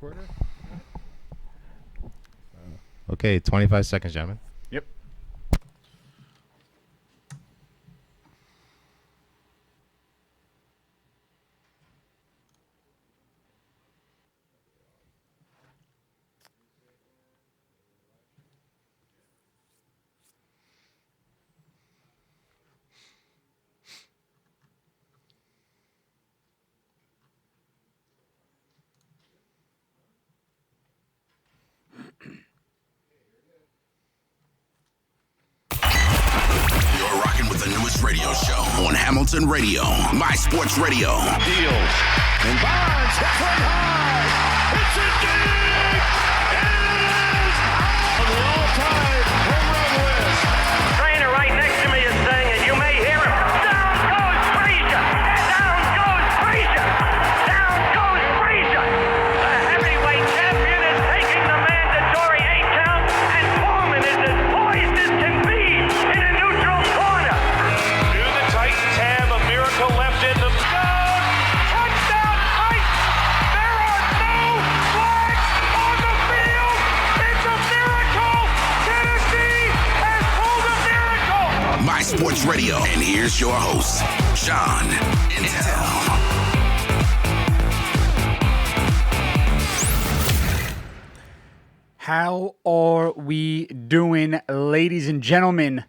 recorder? Okay, 25 seconds, gentlemen. Yep. You're rocking with the newest radio show on Hamilton Radio, My Sports Radio. Deals. And Bonds hits one high. It's a dig! And it is on the all-time home run list. Trainer right next to me is saying it. You may hear him. Down goes Frazier! Down goes Frazier! Down goes Frazier! The heavyweight champion is taking the mandatory 8 count, and Foreman is as poised as can be in a neutral corner. Do the Titans have a miracle left in them? Touchdown Titans! There are no flags on the field! It's a miracle! Tennessee has pulled a miracle! My Sports Radio. And here's your host, Sean Intel. How are we doing, ladies and gentlemen?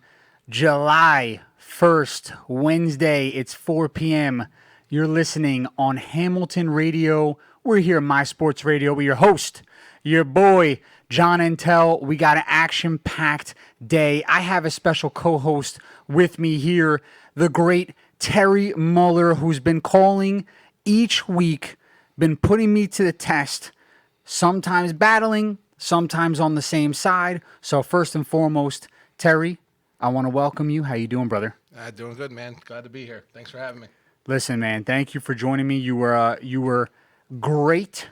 July 1st, Wednesday. It's 4 p.m. You're listening on Hamilton Radio. We're here at My Sports Radio. We're your host, your boy, John Intel. We got an action-packed day. I have a special co-host with me here, the great Terry Muller, who's been calling each week, been putting me to the test, sometimes battling, sometimes on the same side. So first and foremost, Terry, I want to welcome you. How you doing, brother? Doing good, man. Glad to be here. Thanks for having me. Listen, man, thank you for joining me. You were great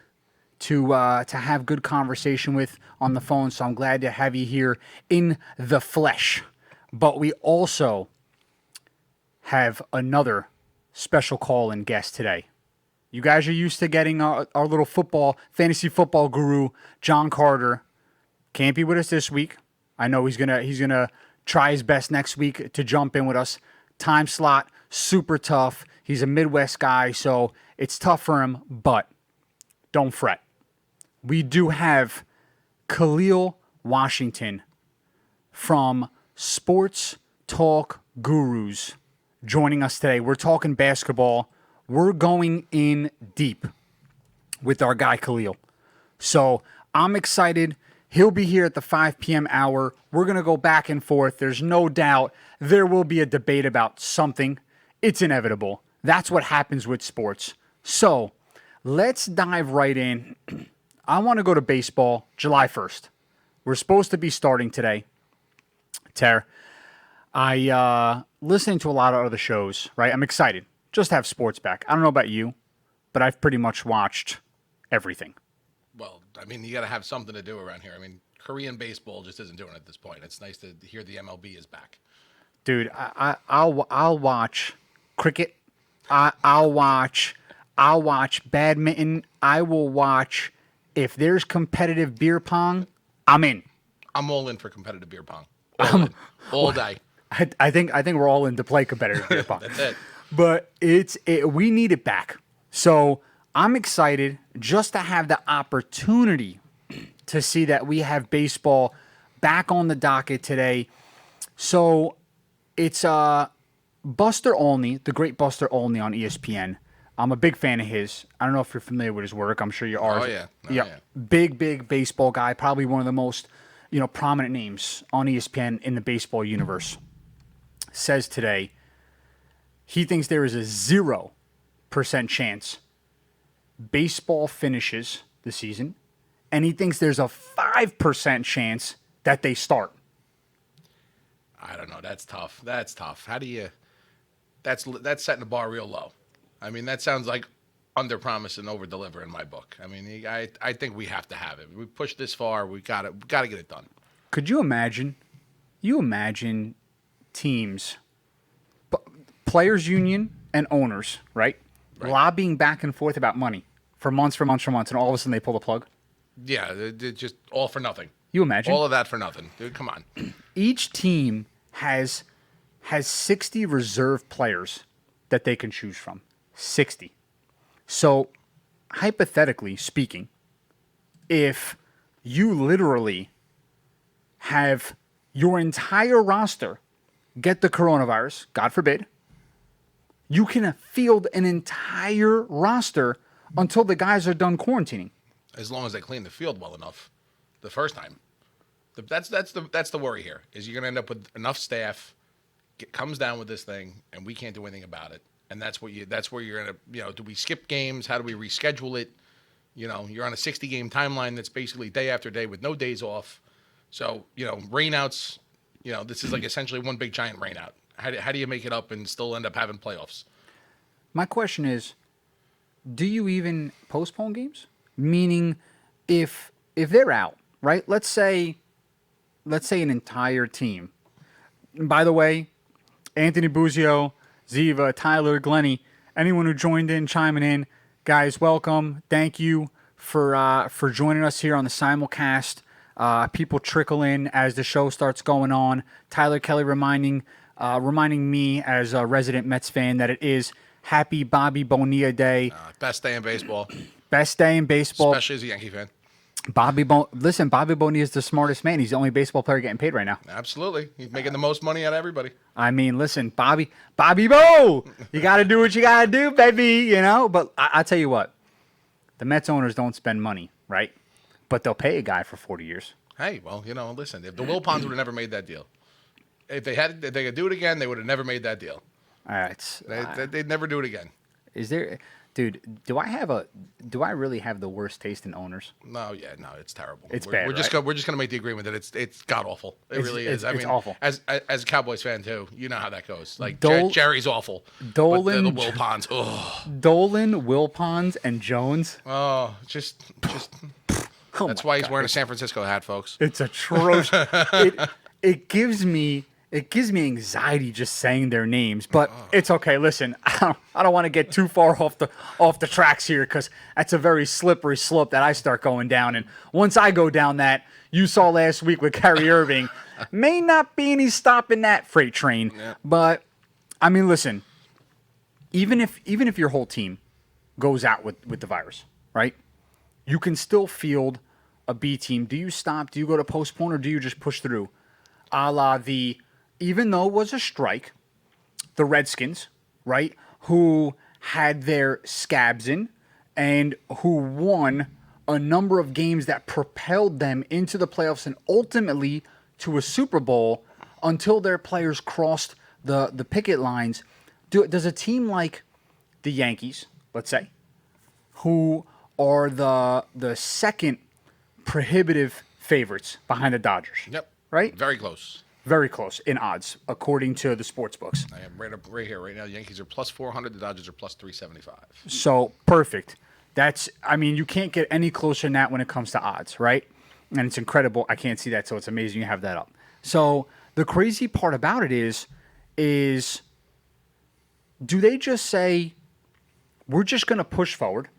to have good conversation with on the phone, so I'm glad to have you here in the flesh. But we also have another special call-in guest today. You guys are used to getting our little fantasy football guru, John Carter. Can't be with us this week. I know he's gonna try his best next week to jump in with us. Time slot, super tough. He's a Midwest guy, so it's tough for him, but don't fret. We do have KALIEL Washington from Sports Talk Gurus joining us today. We're talking basketball. We're going in deep with our guy KALIEL. So I'm excited. He'll be here at the 5 p.m. hour. We're going to go back and forth. There's no doubt there will be a debate about something. It's inevitable. That's what happens with sports. So let's dive right in. I want to go to baseball July 1st. We're supposed to be starting today. Ter, I listening to a lot of other shows, right? I'm excited. Just to have sports back. I don't know about you, but I've pretty much watched everything. Well, I mean, you got to have something to do around here. I mean, Korean baseball just isn't doing it at this point. It's nice to hear the MLB is back. Dude, I'll watch cricket. I'll watch badminton. I will watch if there's competitive beer pong. I'm in. I'm all in for competitive beer pong. All in. All day. I think we're all in to play competitive beer pong. That's it. But we need it back. So I'm excited just to have the opportunity to see that we have baseball back on the docket today. So it's Buster Olney, the great Buster Olney on ESPN. I'm a big fan of his. I don't know if you're familiar with his work. I'm sure you are. Oh, yeah. Yeah. Big baseball guy. Probably one of the most prominent names on ESPN in the baseball universe. Says today he thinks there is a 0% chance baseball finishes the season, and he thinks there's a 5% chance that they start. I don't know. That's tough. How do you? That's setting the bar real low. I mean, that sounds like under promise and over deliver in my book. I mean, I think we have to have it. We pushed this far. We got to get it done. Could you imagine? Teams, players union and owners, right? Lobbying back and forth about money for months, and all of a sudden they pull the plug. Yeah, they're just all for nothing. You imagine? All of that for nothing, dude. Come on. Each team has 60 reserve players that they can choose from. 60. So, hypothetically speaking, if you literally have your entire roster get the coronavirus, God forbid, you can field an entire roster until the guys are done quarantining. As long as they clean the field well enough the first time. That's the worry here, is you're going to end up with enough staff, comes down with this thing, and we can't do anything about it. And that's where you're going to, do we skip games? How do we reschedule it? You're on a 60-game timeline that's basically day after day with no days off. So, rainouts, this is like essentially one big giant rainout. How do you make it up and still end up having playoffs? My question is, do you even postpone games? Meaning, if they're out, right? Let's say an entire team. And by the way, Anthony Buzio, Ziva, Tyler, Glenny, anyone who joined in, chiming in, guys, welcome. Thank you for joining us here on the simulcast. People trickle in as the show starts going on. Tyler Kelly reminding me as a resident Mets fan that it is Happy Bobby Bonilla Day. Best day in baseball. Best day in baseball. Especially as a Yankee fan. Bobby Bonilla is the smartest man. He's the only baseball player getting paid right now. Absolutely. He's making the most money out of everybody. I mean, listen, Bobby Bo, you got to do what you got to do, baby, But I tell you what, the Mets owners don't spend money, right? But they'll pay a guy for 40 years. Hey, well, listen, if the Wilpons would have never made that deal. If they could do it again, they would have never made that deal. All right. They'd never do it again. Is there, dude, do I really have the worst taste in owners? No, it's terrible. It's we're, bad, We're just right? we're just gonna make the agreement that it's god awful. It really is. It's awful. As a Cowboys fan too, you know how that goes. Like Jerry's awful. Dolan, but the Wilpons, Dolan, Wilpons, and Jones. Just. Oh That's my why he's God. wearing a San Francisco hat, folks. It's atrocious. it gives me anxiety just saying their names, but it's okay. Listen, I don't want to get too far off the tracks here because that's a very slippery slope that I start going down. And once I go down that, you saw last week with Kyrie Irving, may not be any stopping that freight train. Yeah. But I mean, listen, even if your whole team goes out with the virus, right? You can still field a B team. Do you stop? Do you go to postpone, or do you just push through? A la even though it was a strike, the Redskins, right, who had their scabs in and who won a number of games that propelled them into the playoffs and ultimately to a Super Bowl until their players crossed the picket lines. Does a team like the Yankees, let's say, who are the second prohibitive favorites behind the Dodgers? Yep. Right? Very close. Very close in odds, according to the sports books. I am right here, right now. The Yankees are plus 400. The Dodgers are plus 375. So, perfect. You can't get any closer than that when it comes to odds, right? And it's incredible. I can't see that, so it's amazing you have that up. So, the crazy part about it is do they just say, we're just going to push forward,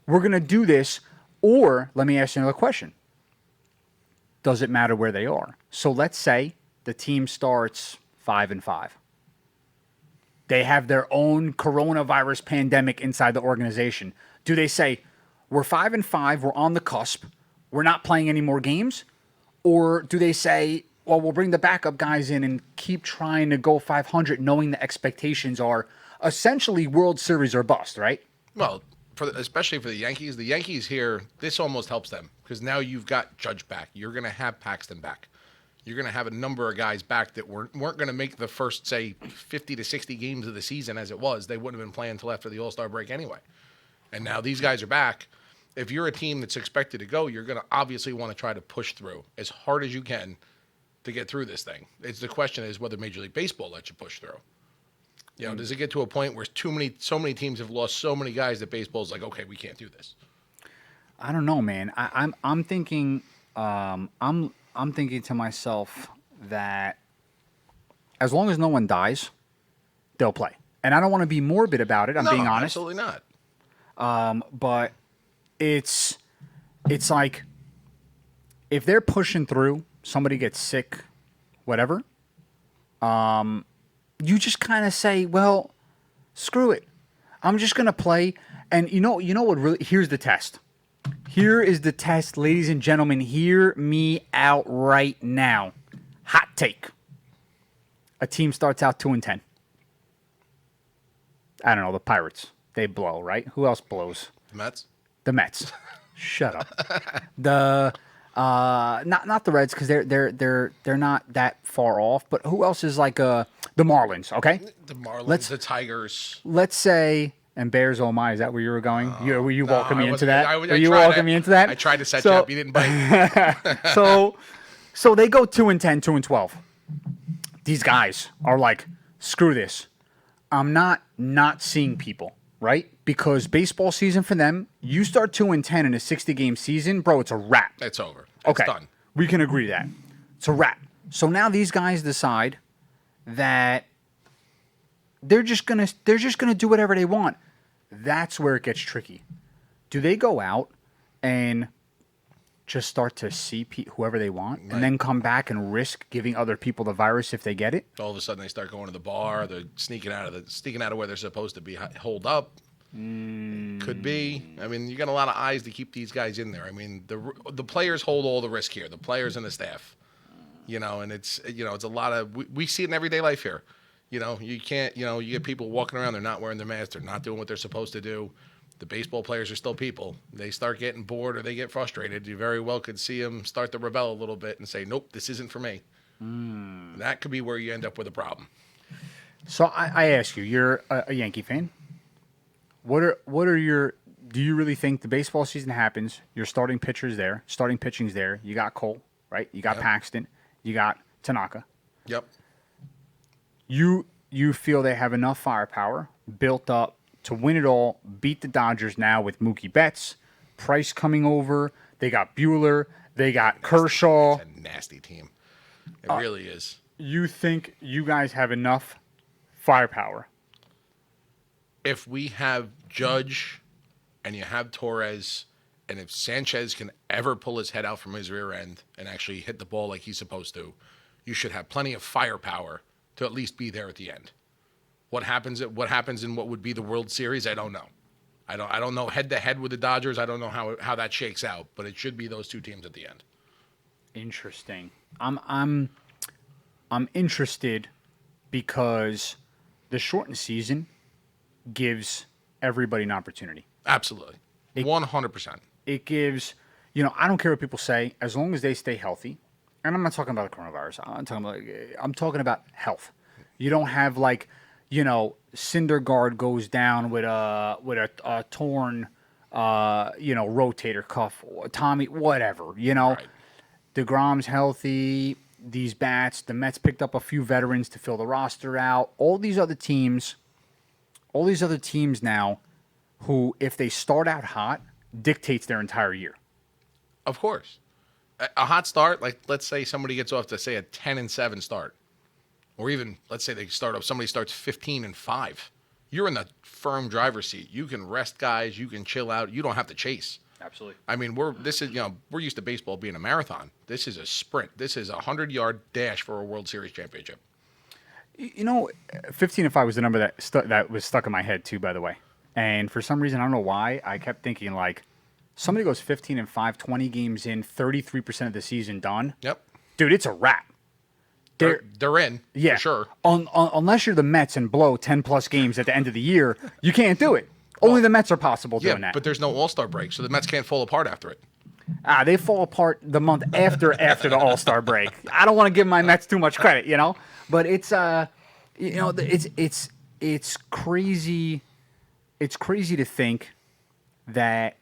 we're going to do this, or, let me ask you another question. Does it matter where they are? So, let's say the team starts 5-5. They have their own coronavirus pandemic inside the organization. Do they say, we're 5-5, we're on the cusp, we're not playing any more games? Or do they say, well, we'll bring the backup guys in and keep trying to go 500, knowing the expectations are essentially World Series or bust, right? Well, especially for the Yankees here, this almost helps them because now you've got Judge back. You're going to have Paxton back. You're going to have a number of guys back that weren't going to make the first, say, 50 to 60 games of the season as it was. They wouldn't have been playing until after the All-Star break anyway. And now these guys are back. If you're a team that's expected to go, you're going to obviously want to try to push through as hard as you can to get through this thing. The question is whether Major League Baseball lets you push through. Does it get to a point where so many teams have lost so many guys that baseball's like, okay, we can't do this? I don't know, man. I'm thinking I'm thinking to myself that as long as no one dies, they'll play. And I don't want to be morbid about it. I'm being honest. Absolutely not. But it's like if they're pushing through, somebody gets sick, whatever. You just kind of say, well, screw it. I'm just gonna play. And you know what? Really, here's the test. Here is the test, ladies and gentlemen. Hear me out right now. Hot take. A team starts out 2-10. I don't know, the Pirates. They blow, right? Who else blows? The Mets. The Mets. Shut up. The not the Reds because they're not that far off. But who else is like the Marlins? Okay. The Marlins. The Tigers. Let's say. And Bears, oh my, is that where you were going? Were you walking me into that? I Were you walking me into that? I tried to set you up. You didn't bite. So they go 2-10, 2-12. These guys are like, screw this. I'm not seeing people, right? Because baseball season for them, you start 2-10 in a 60-game season, bro, it's a wrap. It's over. It's done. We can agree that. It's a wrap. So now these guys decide that they're just gonna do whatever they want. That's where it gets tricky. Do they go out and just start to see whoever they want, and then come back and risk giving other people the virus if they get it? All of a sudden, they start going to the bar. They're sneaking out of where they're supposed to be holed up. Could be. I mean, you got a lot of eyes to keep these guys in there. I mean, the players hold all the risk here. The players and the staff. And it's a lot of we see it in everyday life here. You can't, you get people walking around, they're not wearing their masks, they're not doing what they're supposed to do. The baseball players are still people. They start getting bored or they get frustrated. You very well could see them start to rebel a little bit and say, nope, this isn't for me. That could be where you end up with a problem. So I ask you, you're a Yankee fan. What are your, do you really think the baseball season happens, your starting pitching's there, you got Cole, right? You got Paxton, you got Tanaka. Yep. You feel they have enough firepower built up to win it all, beat the Dodgers now with Mookie Betts, Price coming over. They got Buehler. They got Kershaw. It's a nasty team. It really is. You think you guys have enough firepower? If we have Judge and you have Torres, and if Sanchez can ever pull his head out from his rear end and actually hit the ball like he's supposed to, you should have plenty of firepower to at least be there at the end. What happens in what would be the World Series, I don't know. I don't know head to head with the Dodgers. I don't know how that shakes out, but it should be those two teams at the end. Interesting. I'm interested because the shortened season gives everybody an opportunity. Absolutely. 100%. It gives, I don't care what people say, as long as they stay healthy. And I'm not talking about the coronavirus. I'm talking about health. You don't have Syndergaard goes down with a torn rotator cuff, Tommy, whatever, Right. DeGrom's healthy, these bats, the Mets picked up a few veterans to fill the roster out. All these other teams now who, if they start out hot, dictates their entire year. Of course. A hot start, like let's say somebody gets off to say a 10-7 start, or even let's say somebody starts 15-5. You're in the firm driver's seat. You can rest guys. You can chill out. You don't have to chase. Absolutely. I mean, we're used to baseball being a marathon. This is a sprint. This is a 100-yard dash for a World Series championship. 15-5 was the number that was stuck in my head too, by the way. And for some reason, I don't know why, I kept thinking somebody goes 15-5, 20 games in, 33% of the season done. Yep. Dude, it's a wrap. They're in, yeah, for sure. Unless you're the Mets and blow 10-plus games at the end of the year, you can't do it. Only the Mets are possible doing that. But there's no All-Star break, so the Mets can't fall apart after it. They fall apart the month after the All-Star break. I don't want to give my Mets too much credit, But it's it's crazy. It's crazy to think that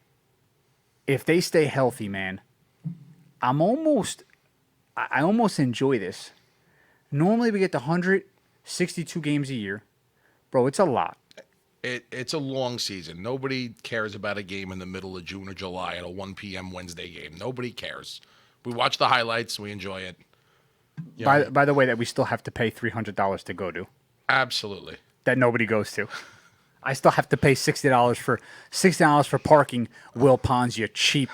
if they stay healthy, man, I almost enjoy this. Normally we get the 162 games a year. Bro, it's a lot. It's a long season. Nobody cares about a game in the middle of June or July at a 1 p.m. Wednesday game. Nobody cares. We watch the highlights. We enjoy it. By the way, that we still have to pay $300 to go to. Absolutely. That nobody goes to. I still have to pay $60 for parking. Will Pons, you cheap.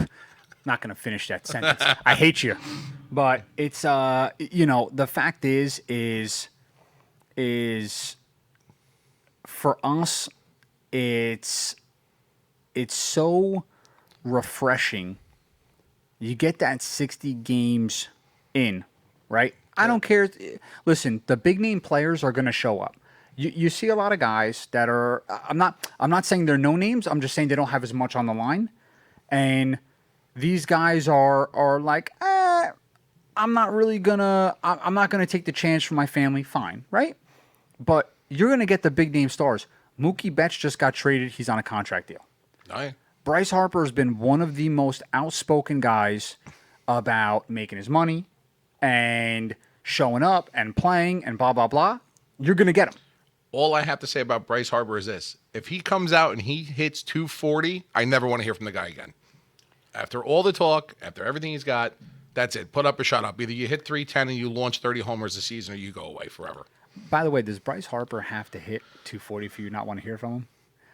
Not going to finish that sentence. I hate you. But it's the fact is for us, it's so refreshing. You get that 60 games in, right? I don't care. Listen, the big name players are going to show up. You see a lot of guys that are. I'm not saying they're no names. I'm just saying they don't have as much on the line, and these guys are like, I'm not gonna take the chance for my family. Fine, right? But you're gonna get the big name stars. Mookie Betts just got traded. He's on a contract deal. Oh, yeah. Bryce Harper has been one of the most outspoken guys about making his money and showing up and playing and blah, blah, blah. You're going to get him. All I have to say about Bryce Harper is this. If he comes out and he hits 240, I never want to hear from the guy again. After all the talk, after everything he's got, that's it. Put up or shut up. Either you hit 310 and you launch 30 homers a season, or you go away forever. By the way, does Bryce Harper have to hit 240 for you not want to hear from him?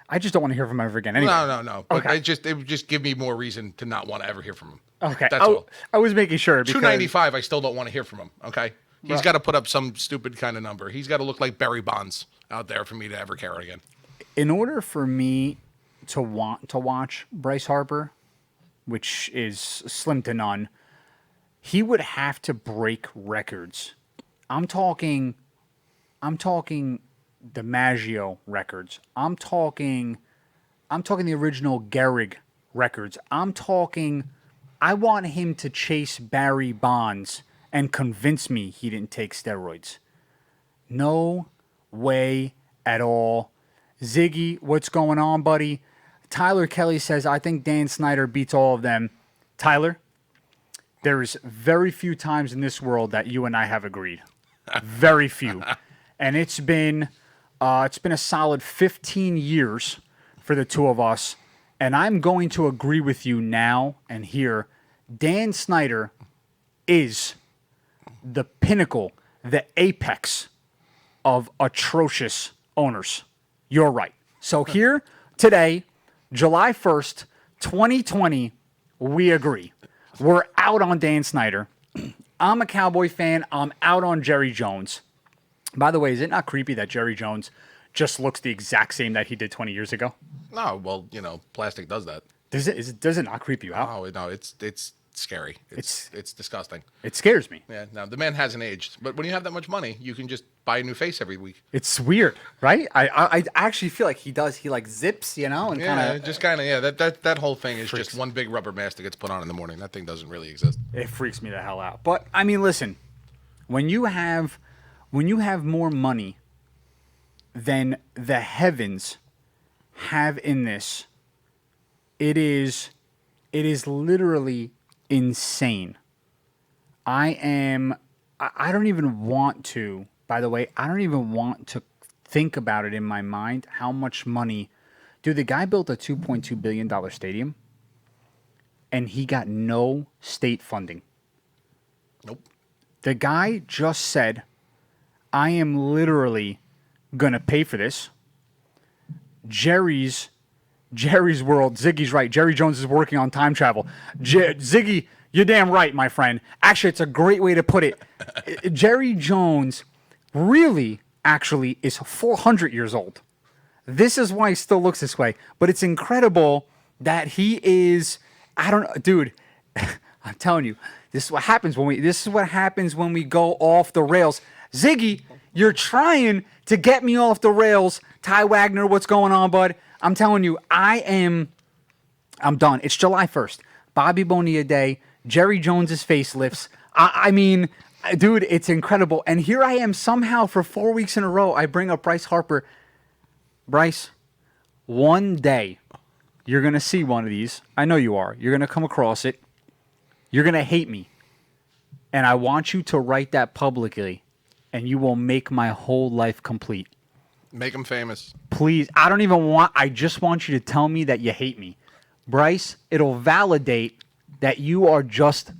I just don't want to hear from him ever again. Anyway. No. But Okay. it would just give me more reason to not want to ever hear from him. Okay. That's all. I was making sure. Because 295, I still don't want to hear from him. Okay. He's Right. got to put up some stupid kind of number. He's got to look like Barry Bonds out there for me to ever care again. in order for me to want to watch Bryce Harper, which is slim to none, he would have to break records. I'm talking DiMaggio records. I'm talking the original Gehrig records. I want him to chase Barry Bonds and convince me he didn't take steroids. No way at all. Ziggy, what's going on, buddy? Tyler Kelly says, I think Dan Snyder beats all of them. Tyler, there's very few times in this world that you and I have agreed. Very few. And it's been a solid 15 years for the two of us. And I'm going to agree with you now and here. Dan Snyder is the pinnacle, the apex of atrocious owners. You're right. So here today, July 1st, 2020, we agree. We're out on Dan Snyder. I'm a Cowboy fan. I'm out on Jerry Jones. By the way, is it not creepy that Jerry Jones just looks the exact same that he did 20 years ago? No, well, plastic does that. Does it not creep you out? Oh, no, it's scary. It's disgusting. It scares me. Yeah, no, the man hasn't aged. But when you have that much money, you can just buy a new face every week. It's weird, right? I actually feel like he does. He like zips, and Yeah, kind of. that whole thing is just one big rubber mask that gets put on in the morning. That thing doesn't really exist. It freaks me the hell out. But I mean, listen, when you have more money than the heavens have in this, it is literally insane. I don't even want to, by the way, I don't even want to think about it in my mind how much money. Dude, the guy built a $2.2 billion stadium and he got no state funding. Nope. The guy just said, I am literally going to pay for this. Jerry's world. Ziggy's right. Jerry Jones is working on time travel. Ziggy, you're damn right, my friend. Actually, it's a great way to put it. Jerry Jones really, actually, is 400 years old. This is why he still looks this way. But it's incredible that he is. I don't know, dude. I'm telling you, this is what happens when we go off the rails. Ziggy, you're trying to get me off the rails. Ty Wagner, what's going on, bud? I'm telling you, I'm done. It's July 1st. Bobby Bonilla Day. Jerry Jones's facelifts. I mean, dude, it's incredible. And here I am somehow for 4 weeks in a row. I bring up Bryce Harper. Bryce, one day you're going to see one of these. I know you are. You're going to come across it. You're going to hate me. And I want you to write that publicly. And you will make my whole life complete. Make him famous. Please, I just want you to tell me that you hate me. Bryce, it'll validate that you are just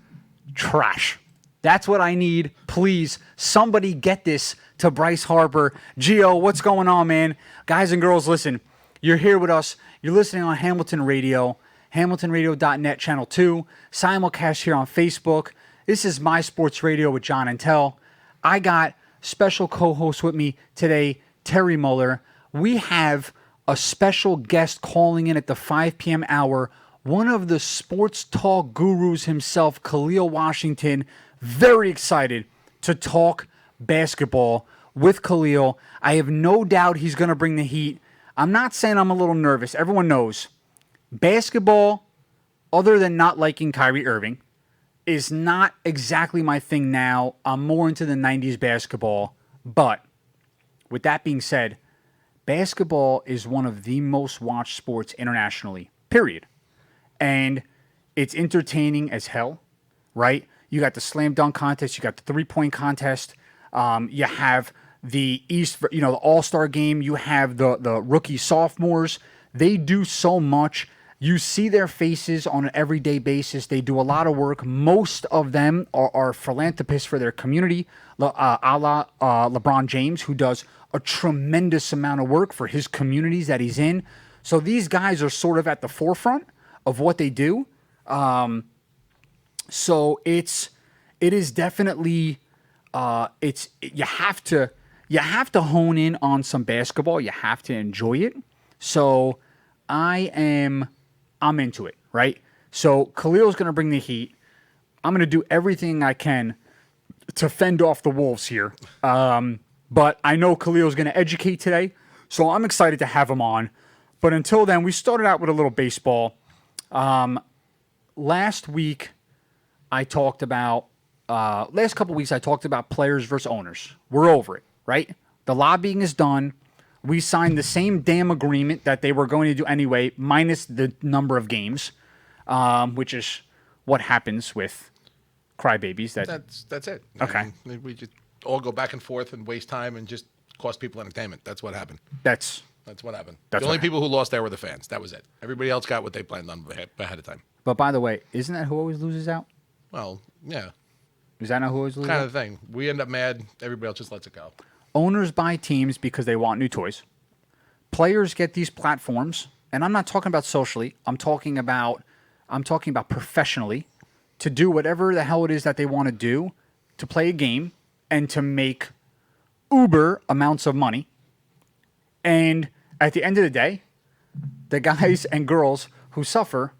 trash. That's what I need. Please, somebody get this to Bryce Harper. Gio, what's going on, man? Guys and girls, listen. You're here with us. You're listening on Hamilton Radio, hamiltonradio.net, Channel 2, simulcast here on Facebook. This is My Sports Radio with John and Tell. I got special co-host with me today, Terry Muller. We have a special guest calling in at the 5 p.m. hour, one of the sports talk gurus himself, KALIEL Washington. Very excited to talk basketball with KALIEL. I have no doubt he's going to bring the heat. I'm not saying I'm a little nervous. Everyone knows basketball, other than not liking Kyrie Irving, is not exactly my thing now. I'm more into the 90s basketball. But with that being said, basketball is one of the most watched sports internationally, period. And it's entertaining as hell, right? You got the slam dunk contest, you got the three-point contest, you have the the All-Star game, you have the rookie sophomores. They do so much. You see their faces on an everyday basis. They do a lot of work. Most of them are philanthropists for their community, a la LeBron James, who does a tremendous amount of work for his communities that he's in. So these guys are sort of at the forefront of what they do. So it is definitely you have to hone in on some basketball. You have to enjoy it. So I'm into it, right? So KALIEL's going to bring the heat. I'm going to do everything I can to fend off the wolves here. But I know KALIEL's going to educate today, so I'm excited to have him on. But until then, we started out with a little baseball. Last week, I talked about, last couple weeks, I talked about players versus owners. We're over it, right? The lobbying is done. We signed the same damn agreement that they were going to do anyway, minus the number of games, which is what happens with crybabies. That's it. Okay. I mean, we just all go back and forth and waste time and just cost people entertainment. That's what happened. That's what happened. That's the only what people who lost there were the fans. That was it. Everybody else got what they planned on ahead of time. But by the way, isn't that who always loses out? Well, yeah, Is that not who always loses kind out? of thing. We end up mad. Everybody else just lets it go. Owners buy teams because they want new toys. Players get these platforms, and I'm not talking about socially. I'm talking about professionally, to do whatever the hell it is that they want to do, to play a game and to make uber amounts of money. And at the end of the day, the guys and girls who suffer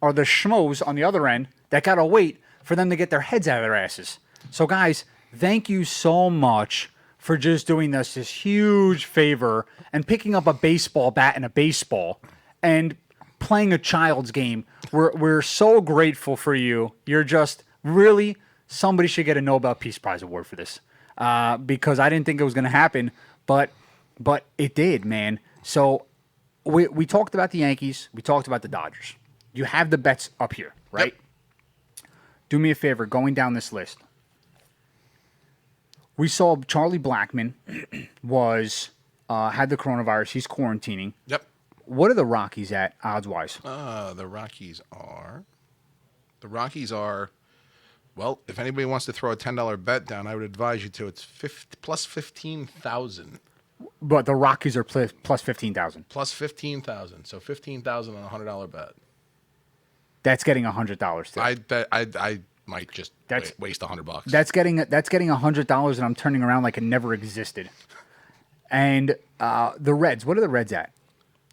are the schmoes on the other end that gotta wait for them to get their heads out of their asses. So guys, thank you so much for just doing us this huge favor and picking up a baseball bat and a baseball and playing a child's game. We're so grateful for you. You're just really, somebody should get a Nobel Peace Prize award for this, because I didn't think it was going to happen, but it did, man. So we talked about the Yankees. We talked about the Dodgers. You have the bets up here, right? Yep. Do me a favor, going down this list. We saw Charlie Blackmon had the coronavirus. He's quarantining. Yep. What are the Rockies at odds-wise? The Rockies are, well, if anybody wants to throw a $10 bet down, I would advise you to. It's plus 15,000. But the Rockies are plus 15,000. Plus 15,000. So 15,000 on a $100 bet. That's getting $100. I might just waste $100. That's getting $100, and I'm turning around like it never existed. And the Reds, what are the Reds at?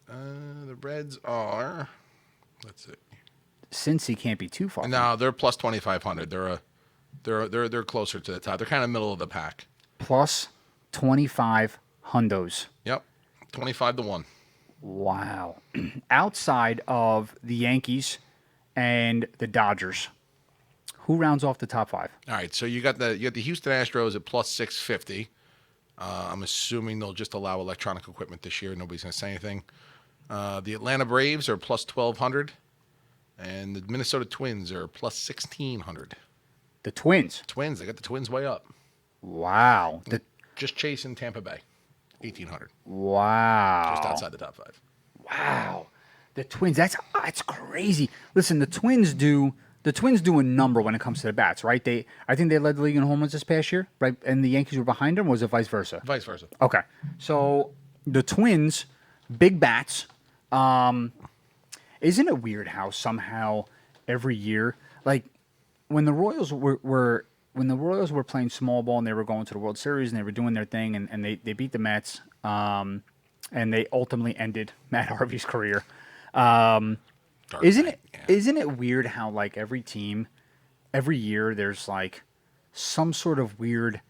The Reds are, let's see. Cincy can't be too far. No, they're plus 2,500. They're closer to the top. They're kind of middle of the pack. Plus 25 hundos. Yep, 25-1. Wow. Outside of the Yankees and the Dodgers, who rounds off the top five? All right, so you got the Houston Astros at plus 650. I'm assuming they'll just allow electronic equipment this year. Nobody's going to say anything. The Atlanta Braves are plus 1,200, and the Minnesota Twins are plus 1,600. The Twins. They got the Twins way up. Wow. Just chasing Tampa Bay, 1,800. Wow. Just outside the top five. Wow. The Twins. That's crazy. Listen, the Twins do a number when it comes to the bats, right? I think they led the league in home runs this past year, right? And the Yankees were behind them, or was it vice versa? Vice versa. Okay. So the Twins, big bats, Isn't it weird how somehow every year, like when the Royals were playing small ball and they were going to the World Series and they were doing their thing and they beat the Mets, and they ultimately ended Matt Harvey's career. Dark Isn't night, it yeah. isn't it weird how like every team, every year there's like some sort of weird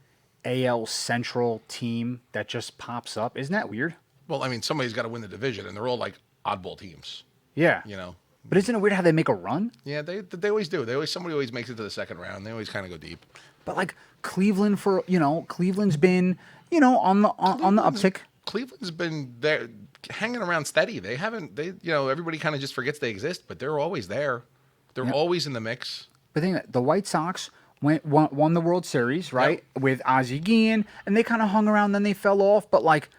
AL Central team that just pops up? Isn't that weird? Well, I mean, somebody's got to win the division, and they're all like oddball teams. Yeah. You know. But isn't it weird how they make a run? Yeah, they always do. Somebody always makes it to the second round. They always kind of go deep. But like Cleveland Cleveland's been, on the uptick. Cleveland's been there, hanging around steady. They haven't. Everybody kind of just forgets they exist, but they're always there. They're always in the mix. But think that the White Sox won the World Series, right? Yep. With Ozzie Guillen, and they kind of hung around, then they fell off. But like,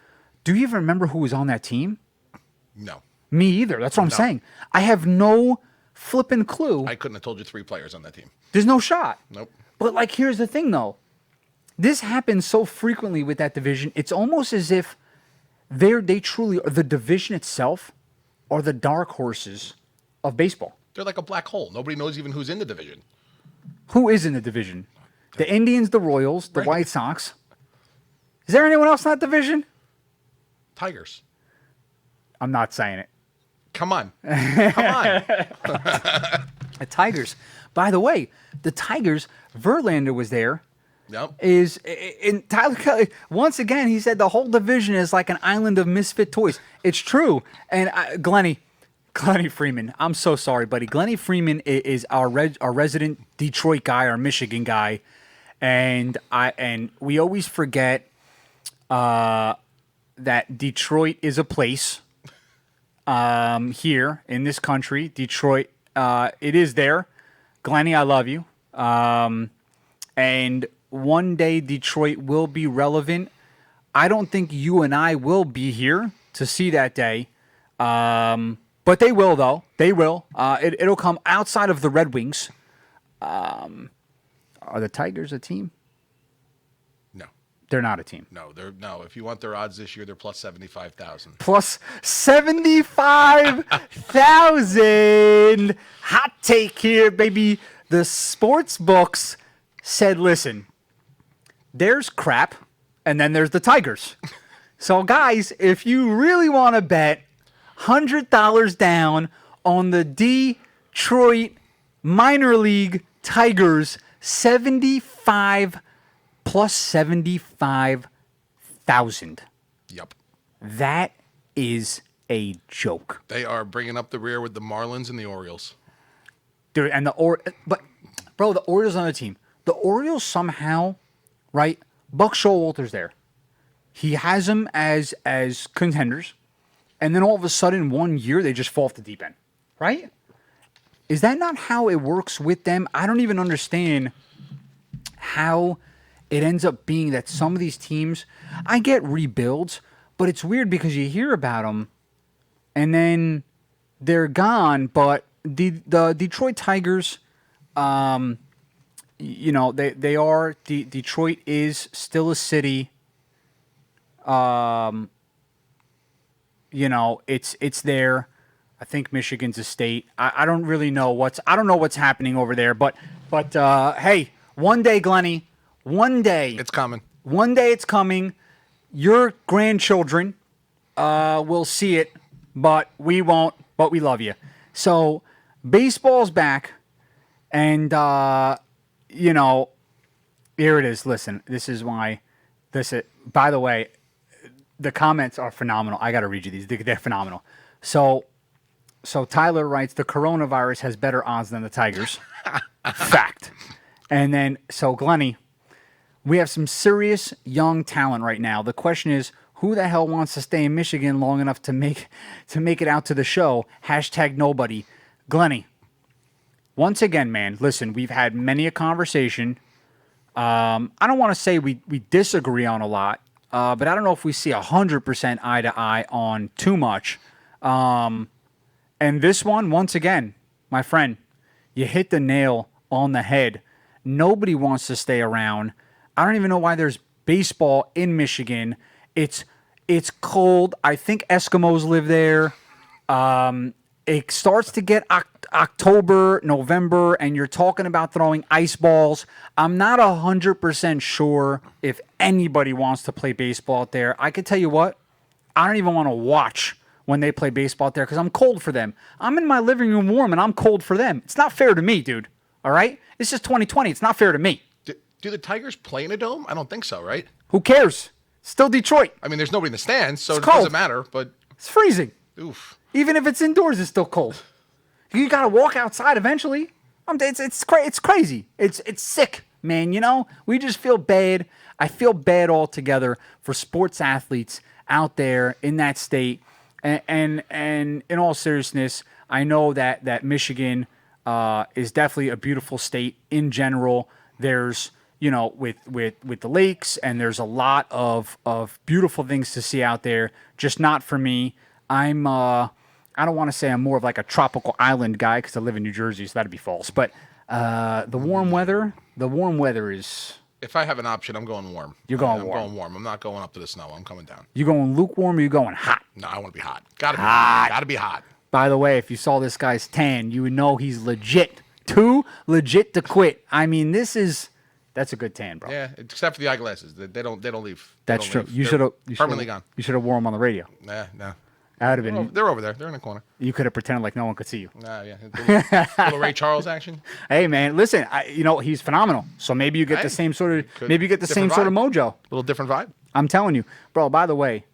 do you even remember who was on that team? No, Me either. That's what I'm saying. I have no flipping clue. I couldn't have told you 3 players on that team. There's no shot. Nope. But like, here's the thing, though. This happens so frequently with that division. It's almost as if they truly are the division itself are the dark horses of baseball. They're like a black hole. Nobody knows even who's in the division. Who is in the division? The Indians, the Royals, the Right. White Sox. Is there anyone else in that division? Tigers. I'm not saying it. Come on. Come on. The Tigers. By the way, the Tigers, Verlander was there. Yep. In Tyler Kelly, once again, he said the whole division is like an island of misfit toys. It's true. And Glennie Freeman, I'm so sorry, buddy. Glennie Freeman is our resident Detroit guy, our Michigan guy, and we always forget that Detroit is a place here in this country. Detroit, it is there. Glennie, I love you. And one day Detroit will be relevant. I don't think you and I will be here to see that day. But they will, though. They will. It'll come outside of the Red Wings. Are the Tigers a team? No. They're not a team. No. No. If you want their odds this year, they're plus 75,000. Plus 75,000. Hot take here, baby. The sports books said, listen, there's crap, and then there's the Tigers. So, guys, if you really want to bet $100 down on the Detroit minor league Tigers, 75 plus 75,000. Yep. That is a joke. They are bringing up the rear with the Marlins and the Orioles. Dude, and the Orioles on the team. The Orioles somehow, right? Buck Showalter's there. He has them as contenders, and then all of a sudden, 1 year they just fall off the deep end, right? Is that not how it works with them? I don't even understand how it ends up being that some of these teams, I get rebuilds, but it's weird because you hear about them, and then they're gone. But the Detroit Tigers, Detroit is still a city. It's there. I think Michigan's a state. I don't really know what's happening over there. But hey, one day, Glennie, one day It's coming. one day it's coming. Your grandchildren will see it, but we won't. But we love you. So baseball's back, and here it is. Listen, this is why. By the way, the comments are phenomenal. I got to read you these. They're phenomenal. So Tyler writes, the coronavirus has better odds than the Tigers. Fact. And then, so Glennie, we have some serious young talent right now. The question is, who the hell wants to stay in Michigan long enough to make it out to the show? # nobody. Glennie, once again, man, listen, we've had many a conversation. I don't want to say we disagree on a lot, but I don't know if we see 100% eye to eye on too much. And this one, once again, my friend, you hit the nail on the head. Nobody wants to stay around. I don't even know why there's baseball in Michigan. It's cold. I think Eskimos live there. It starts to get October, November, and you're talking about throwing ice balls. I'm not 100% sure if anybody wants to play baseball out there. I can tell you what, I don't even want to watch when they play baseball out there because I'm cold for them. I'm in my living room warm, and I'm cold for them. It's not fair to me, dude. All right? It's just 2020. It's not fair to me. Do the Tigers play in a dome? I don't think so, right? Who cares? Still Detroit. I mean, there's nobody in the stands, so It's it cold. doesn't matter. But It's freezing. oof. Even if it's indoors, it's still cold. You got to walk outside eventually. It's crazy. It's sick, man. You know, we just feel bad. I feel bad altogether for sports athletes out there in that state. And in all seriousness, I know that Michigan is definitely a beautiful state in general. There's, you know, with the lakes, and there's a lot of beautiful things to see out there. Just not for me. I don't want to say I'm more of like a tropical island guy because I live in New Jersey, so that'd be false. But the warm weather is. If I have an option, I'm going warm. You're going I'm warm. going warm. I'm not going up to the snow. I'm coming down. You going lukewarm or you going hot? No, I want to be hot. Gotta be hot. Gotta be hot. By the way, if you saw this guy's tan, you would know he's legit. Too legit to quit. I mean, that's a good tan, bro. Yeah, except for the eyeglasses. They don't leave. They That's don't true. leave. You They're should have permanently gone. You should have worn them on the radio. Nah, no. That would have been. They're over there. They're in the corner. You could have pretended like no one could see you. Nah, yeah. Little Ray Charles action. Hey, man, listen. He's phenomenal. So maybe you get Hey, the same sort of. could- Maybe you get the same different sort of mojo. Little different vibe. I'm telling you, bro. By the way,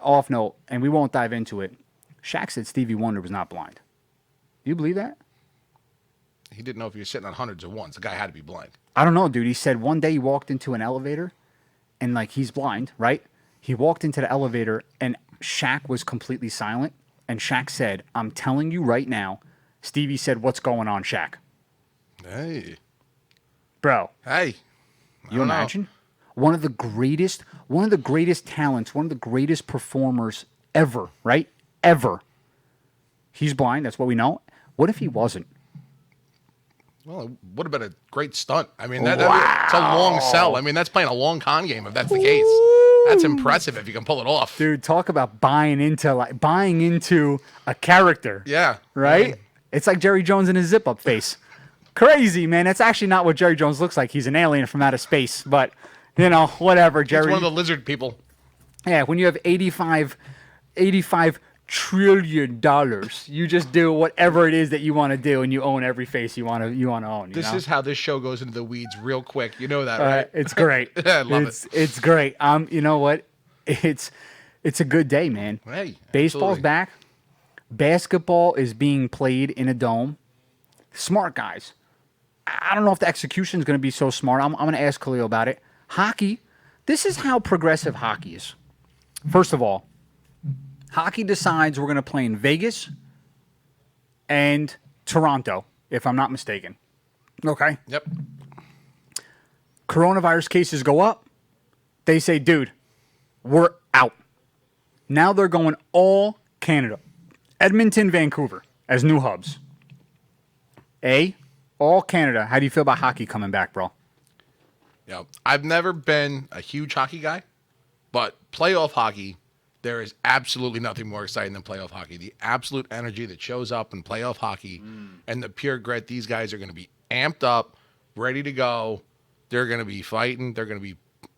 off note, and we won't dive into it. Shaq said Stevie Wonder was not blind. Do you believe that? He didn't know if he was sitting on hundreds of ones. The guy had to be blind. I don't know, dude. He said one day he walked into an elevator, and like he's blind, right? He walked into the elevator, and Shaq was completely silent. And Shaq said, "I'm telling you right now." Stevie said, "What's going on, Shaq?" Hey, Bro, hey. you imagine? One of the greatest talents, one of the greatest performers ever, right? Ever. He's blind, that's what we know. What if he wasn't? Well, it would have been a great stunt. I mean, it's a long sell. I mean, that's playing a long con game if that's the case. That's impressive if you can pull it off. Dude, talk about buying into a character. Yeah. Right? It's like Jerry Jones in his zip-up face. Crazy, man. That's actually not what Jerry Jones looks like. He's an alien from outer space. But, whatever, Jerry. It's one of the lizard people. Yeah, when you have $85 trillion, you just do whatever it is that you want to do, and you own every face you want to own. This is how this show goes into the weeds real quick. You know that, right? It's great. I love it. It's great. You know what? It's a good day, man. Hey, Baseball's absolutely. back. Basketball is being played in a dome. Smart guys. I don't know if the execution is going to be so smart. I'm going to ask Khalil about it. Hockey. This is how progressive hockey is. First of all, hockey decides we're going to play in Vegas and Toronto, if I'm not mistaken. Okay. Yep. Coronavirus cases go up. They say, dude, we're out. Now they're going all Canada. Edmonton, Vancouver as new hubs. All Canada. How do you feel about hockey coming back, bro? Yeah. I've never been a huge hockey guy, but playoff hockey, there is absolutely nothing more exciting than playoff hockey. The absolute energy that shows up in playoff hockey and the pure grit. These guys are going to be amped up, ready to go. They're going to be fighting. They're going to be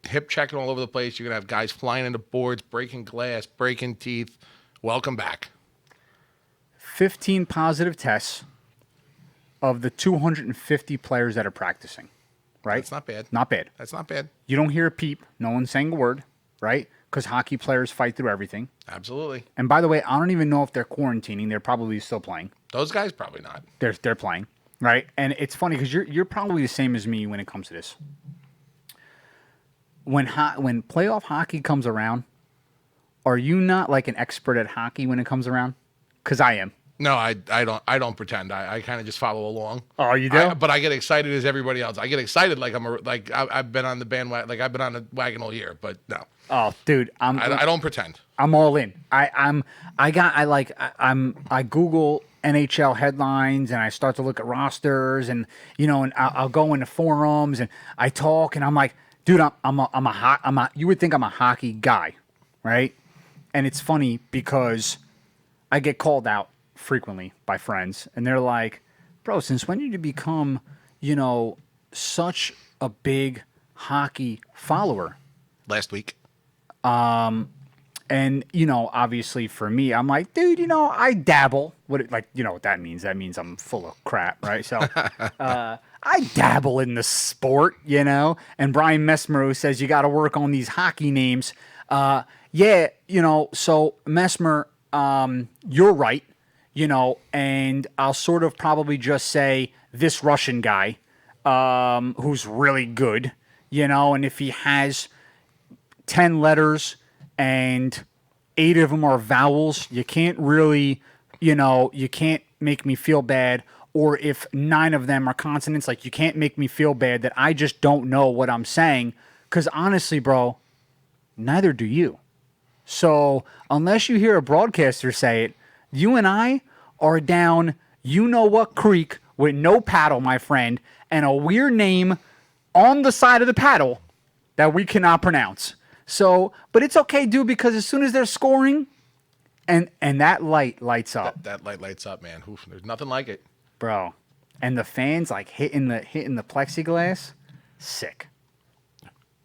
hip checking all over the place. You're going to have guys flying into boards, breaking glass, breaking teeth. Welcome back. 15 positive tests of the 250 players that are practicing, right? That's not bad. Not bad. That's not bad. You don't hear a peep. No one's saying a word, right? Because hockey players fight through everything. Absolutely. And by the way, I don't even know if they're quarantining. They're probably still playing. Those guys probably not. They're playing, right? And it's funny because you're probably the same as me when it comes to this. When playoff hockey comes around, are you not like an expert at hockey when it comes around? Because I am. No, I don't pretend. I kind of just follow along. Oh, you do? But I get excited as everybody else. I get excited like I've been on the bandwagon, like I've been on the wagon all year. But no, Oh, dude, I don't pretend. I'm all in. I Google NHL headlines and I start to look at rosters and I'll go into forums and I talk and I'm like, dude, you would think I'm a hockey guy, right? And it's funny because I get called out frequently by friends, and they're like, "Bro, since when did you become, such a big hockey follower?" Last week. And obviously for me, I'm like, dude, I dabble. What that means? That means I'm full of crap, right? So I dabble in the sport, And Brian Messmer, who says you got to work on these hockey names. So Messmer, you're right, and I'll sort of probably just say this Russian guy, who's really good, and if he has 10 letters and 8 of them are vowels, you can't really, you can't make me feel bad. Or if 9 of them are consonants, like you can't make me feel bad that I just don't know what I'm saying. Because honestly, bro, neither do you. So unless you hear a broadcaster say it, you and I are down you-know-what creek with no paddle, my friend, and a weird name on the side of the paddle that we cannot pronounce. So, but it's okay, dude, because as soon as they're scoring and that light lights up. That light lights up, man. Oof, there's nothing like it. Bro. And the fans like hitting the plexiglass, sick.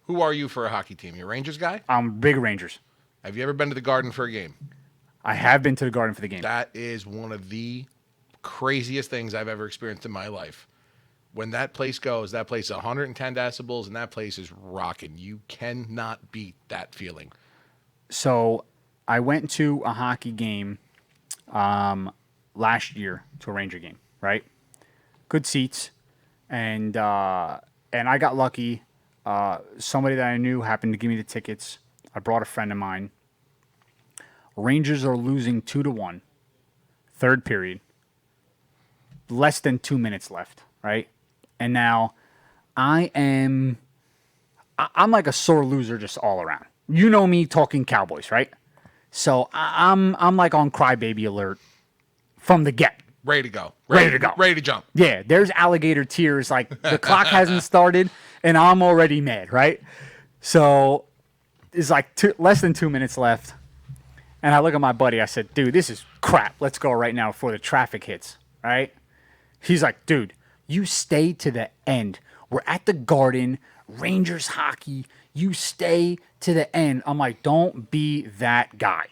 Who are you for a hockey team? You a Rangers guy? I'm big Rangers. Have you ever been to the Garden for a game? I have been to the Garden for the game. That is one of the craziest things I've ever experienced in my life. When that place goes, that place is 110 decibels, and that place is rocking. You cannot beat that feeling. So I went to a hockey game last year, to a Ranger game, right? Good seats, and I got lucky. Somebody that I knew happened to give me the tickets. I brought a friend of mine. Rangers are losing 2-1. Third period. Less than 2 minutes left, right? And now I'm like a sore loser just all around. You know me talking Cowboys, right? So I'm like on crybaby alert from the get. Ready to go. Ready to go. Ready to jump. Yeah, there's alligator tears. Like the clock hasn't started and I'm already mad, right? So it's like less than 2 minutes left. And I look at my buddy. I said, dude, this is crap. Let's go right now before the traffic hits, right? He's like, dude, you stay to the end. We're at the Garden, Rangers hockey. You stay to the end. I'm like, don't be that guy,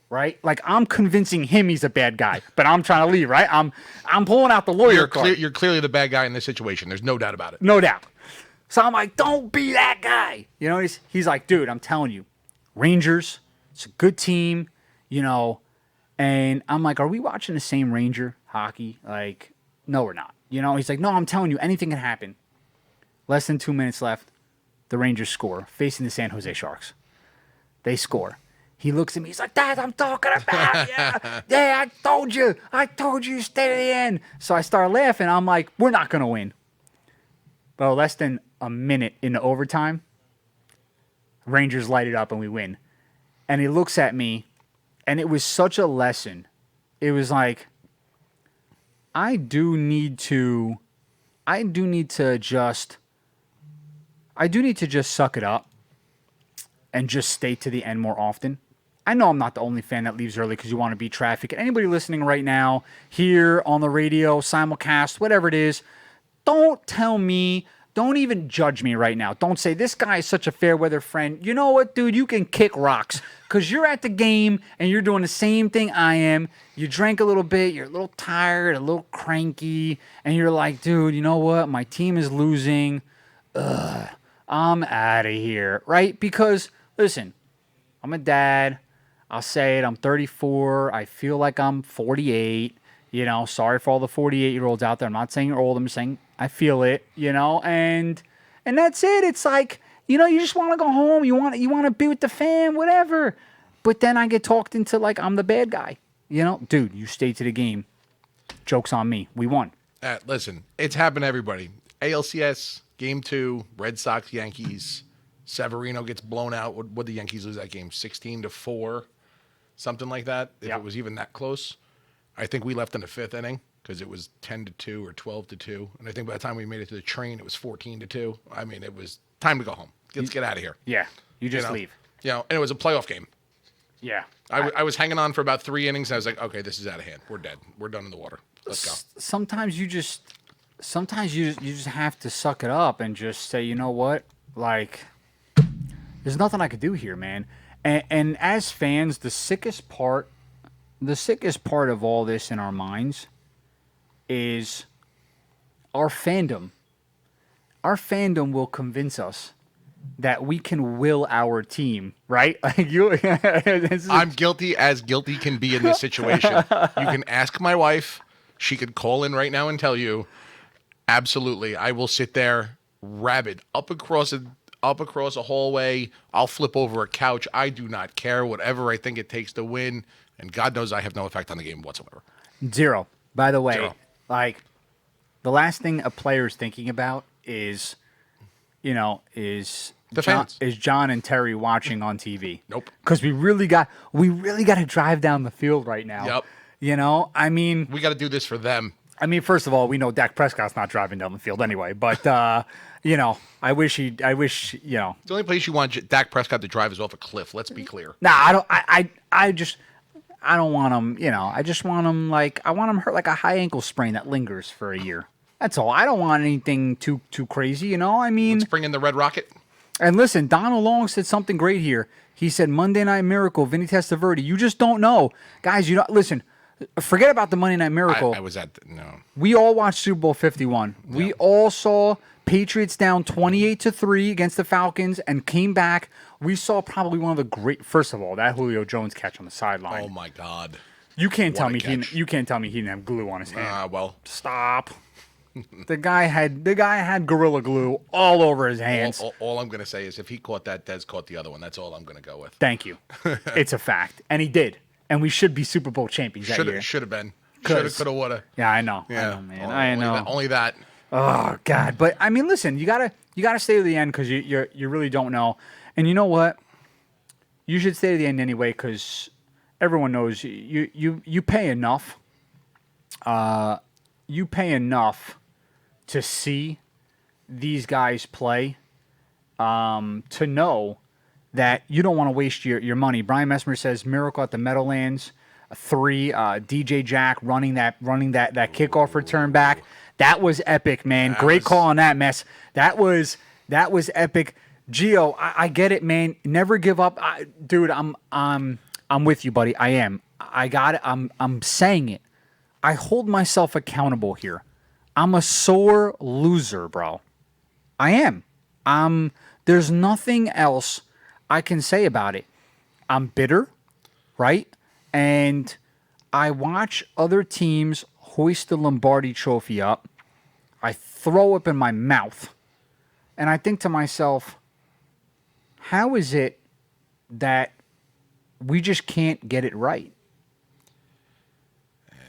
right? Like I'm convincing him he's a bad guy, but I'm trying to leave, right? I'm pulling out the lawyer card. You're clearly the bad guy in this situation. There's no doubt about it. No doubt. So I'm like, don't be that guy. He's like, dude, I'm telling you, Rangers, it's a good team, and I'm like, are we watching the same Ranger hockey? Like, no, we're not. He's like, no, I'm telling you, anything can happen. Less than 2 minutes left. The Rangers score, facing the San Jose Sharks. They score. He looks at me. He's like, "That I'm talking about. Yeah, I told you. Stay to the end." So I start laughing. I'm like, "We're not gonna win." Well, less than a minute into overtime, Rangers light it up and we win. And he looks at me, and it was such a lesson. It was like, I do need to just suck it up and just stay to the end more often. I know I'm not the only fan that leaves early because you want to beat traffic. And anybody listening right now, here on the radio, simulcast, whatever it is, don't tell me, don't even judge me right now. Don't say, this guy is such a fair weather friend. You know what, dude? You can kick rocks because you're at the game and you're doing the same thing I am. You drank a little bit, you're a little tired, a little cranky, and you're like, dude, you know what? My team is losing. I'm out of here, right? Because, listen, I'm a dad. I'll say it. I'm 34. I feel like I'm 48. Sorry for all the 48-year-olds out there. I'm not saying you're old. I'm just saying I feel it, and that's it. It's like, you just want to go home. You want to be with the fam, whatever. But then I get talked into like I'm the bad guy. Dude, you stayed to the game. Joke's on me. We won. Listen, it's happened to everybody. ALCS, Game 2, Red Sox, Yankees. Severino gets blown out. Would the Yankees lose that game? 16-4, something like that. If it was even that close. I think we left in the 5th inning because it was 10-2 or 12-2. And I think by the time we made it to the train, it was 14-2. I mean, it was time to go home. Let's get out of here. Yeah, you just leave. And it was a playoff game. Yeah. I was hanging on for about 3 innings. And I was like, okay, this is out of hand. We're dead. We're done in the water. Let's go. Sometimes you just have to suck it up and just say, you know what, like, there's nothing I could do here, man. And as fans, the sickest part of all this in our minds is our fandom. Our fandom will convince us that we can will our team, right? Like you, I'm guilty as guilty can be in this situation. You can ask my wife. She could call in right now and tell you. Absolutely. I will sit there rabid up across a hallway. I'll flip over a couch. I do not care. Whatever I think it takes to win. And God knows I have no effect on the game whatsoever. Zero. By the way, Zero. like the last thing a player is thinking about is, is The fans. Is John and Terry watching on TV. Nope. Because we really got to drive down the field right now. Yep. I mean, We got to do this for them. first of all, we know Dak Prescott's not driving down the field anyway, but I wish. The only place you want Dak Prescott to drive is off a cliff. Let's be clear. Nah, I don't. I don't want him. I just want him I want him hurt like a high ankle sprain that lingers for a year. That's all. I don't want anything too crazy. Let's bring in the Red Rocket. And listen, Donald Long said something great here. He said, "Monday Night Miracle, Vinny Testaverde. You just don't know, guys. Listen. Forget about the Monday Night Miracle. I was at no. We all watched Super Bowl 51. Yeah. We all saw Patriots down 28-3 against the Falcons and came back. We saw probably one of the great. First of all, that Julio Jones catch on the sideline. Oh my God. You can't tell What a me catch. he didn't have glue on his hand. Well, Stop. The guy had Gorilla Glue all over his hands. all I'm going to say is if he caught that, Dez caught the other one. That's all I'm going to go with. Thank you. It's a fact, and he did. And we should be Super Bowl champions that year. Should have been. Should have, could have, would have. Yeah, I know. Yeah, I know, man. I know. Only that. Oh God! But listen, you gotta stay to the end because you really don't know. And you know what? You should stay to the end anyway because everyone knows you pay enough. You pay enough to see these guys play to know that you don't want to waste your money. Brian Messmer says Miracle at the Meadowlands 3. DJ Jack running that kickoff return back. That was epic, man. Great call on that mess. That was epic. Gio, I get it, man. Never give up, dude. I'm with you, buddy. I am. I got it. I'm saying it. I hold myself accountable here. I'm a sore loser, bro. I am. There's nothing else I can say about it. I'm bitter, right? And I watch other teams hoist the Lombardi trophy up. I throw up in my mouth. And I think to myself, how is it that we just can't get it right?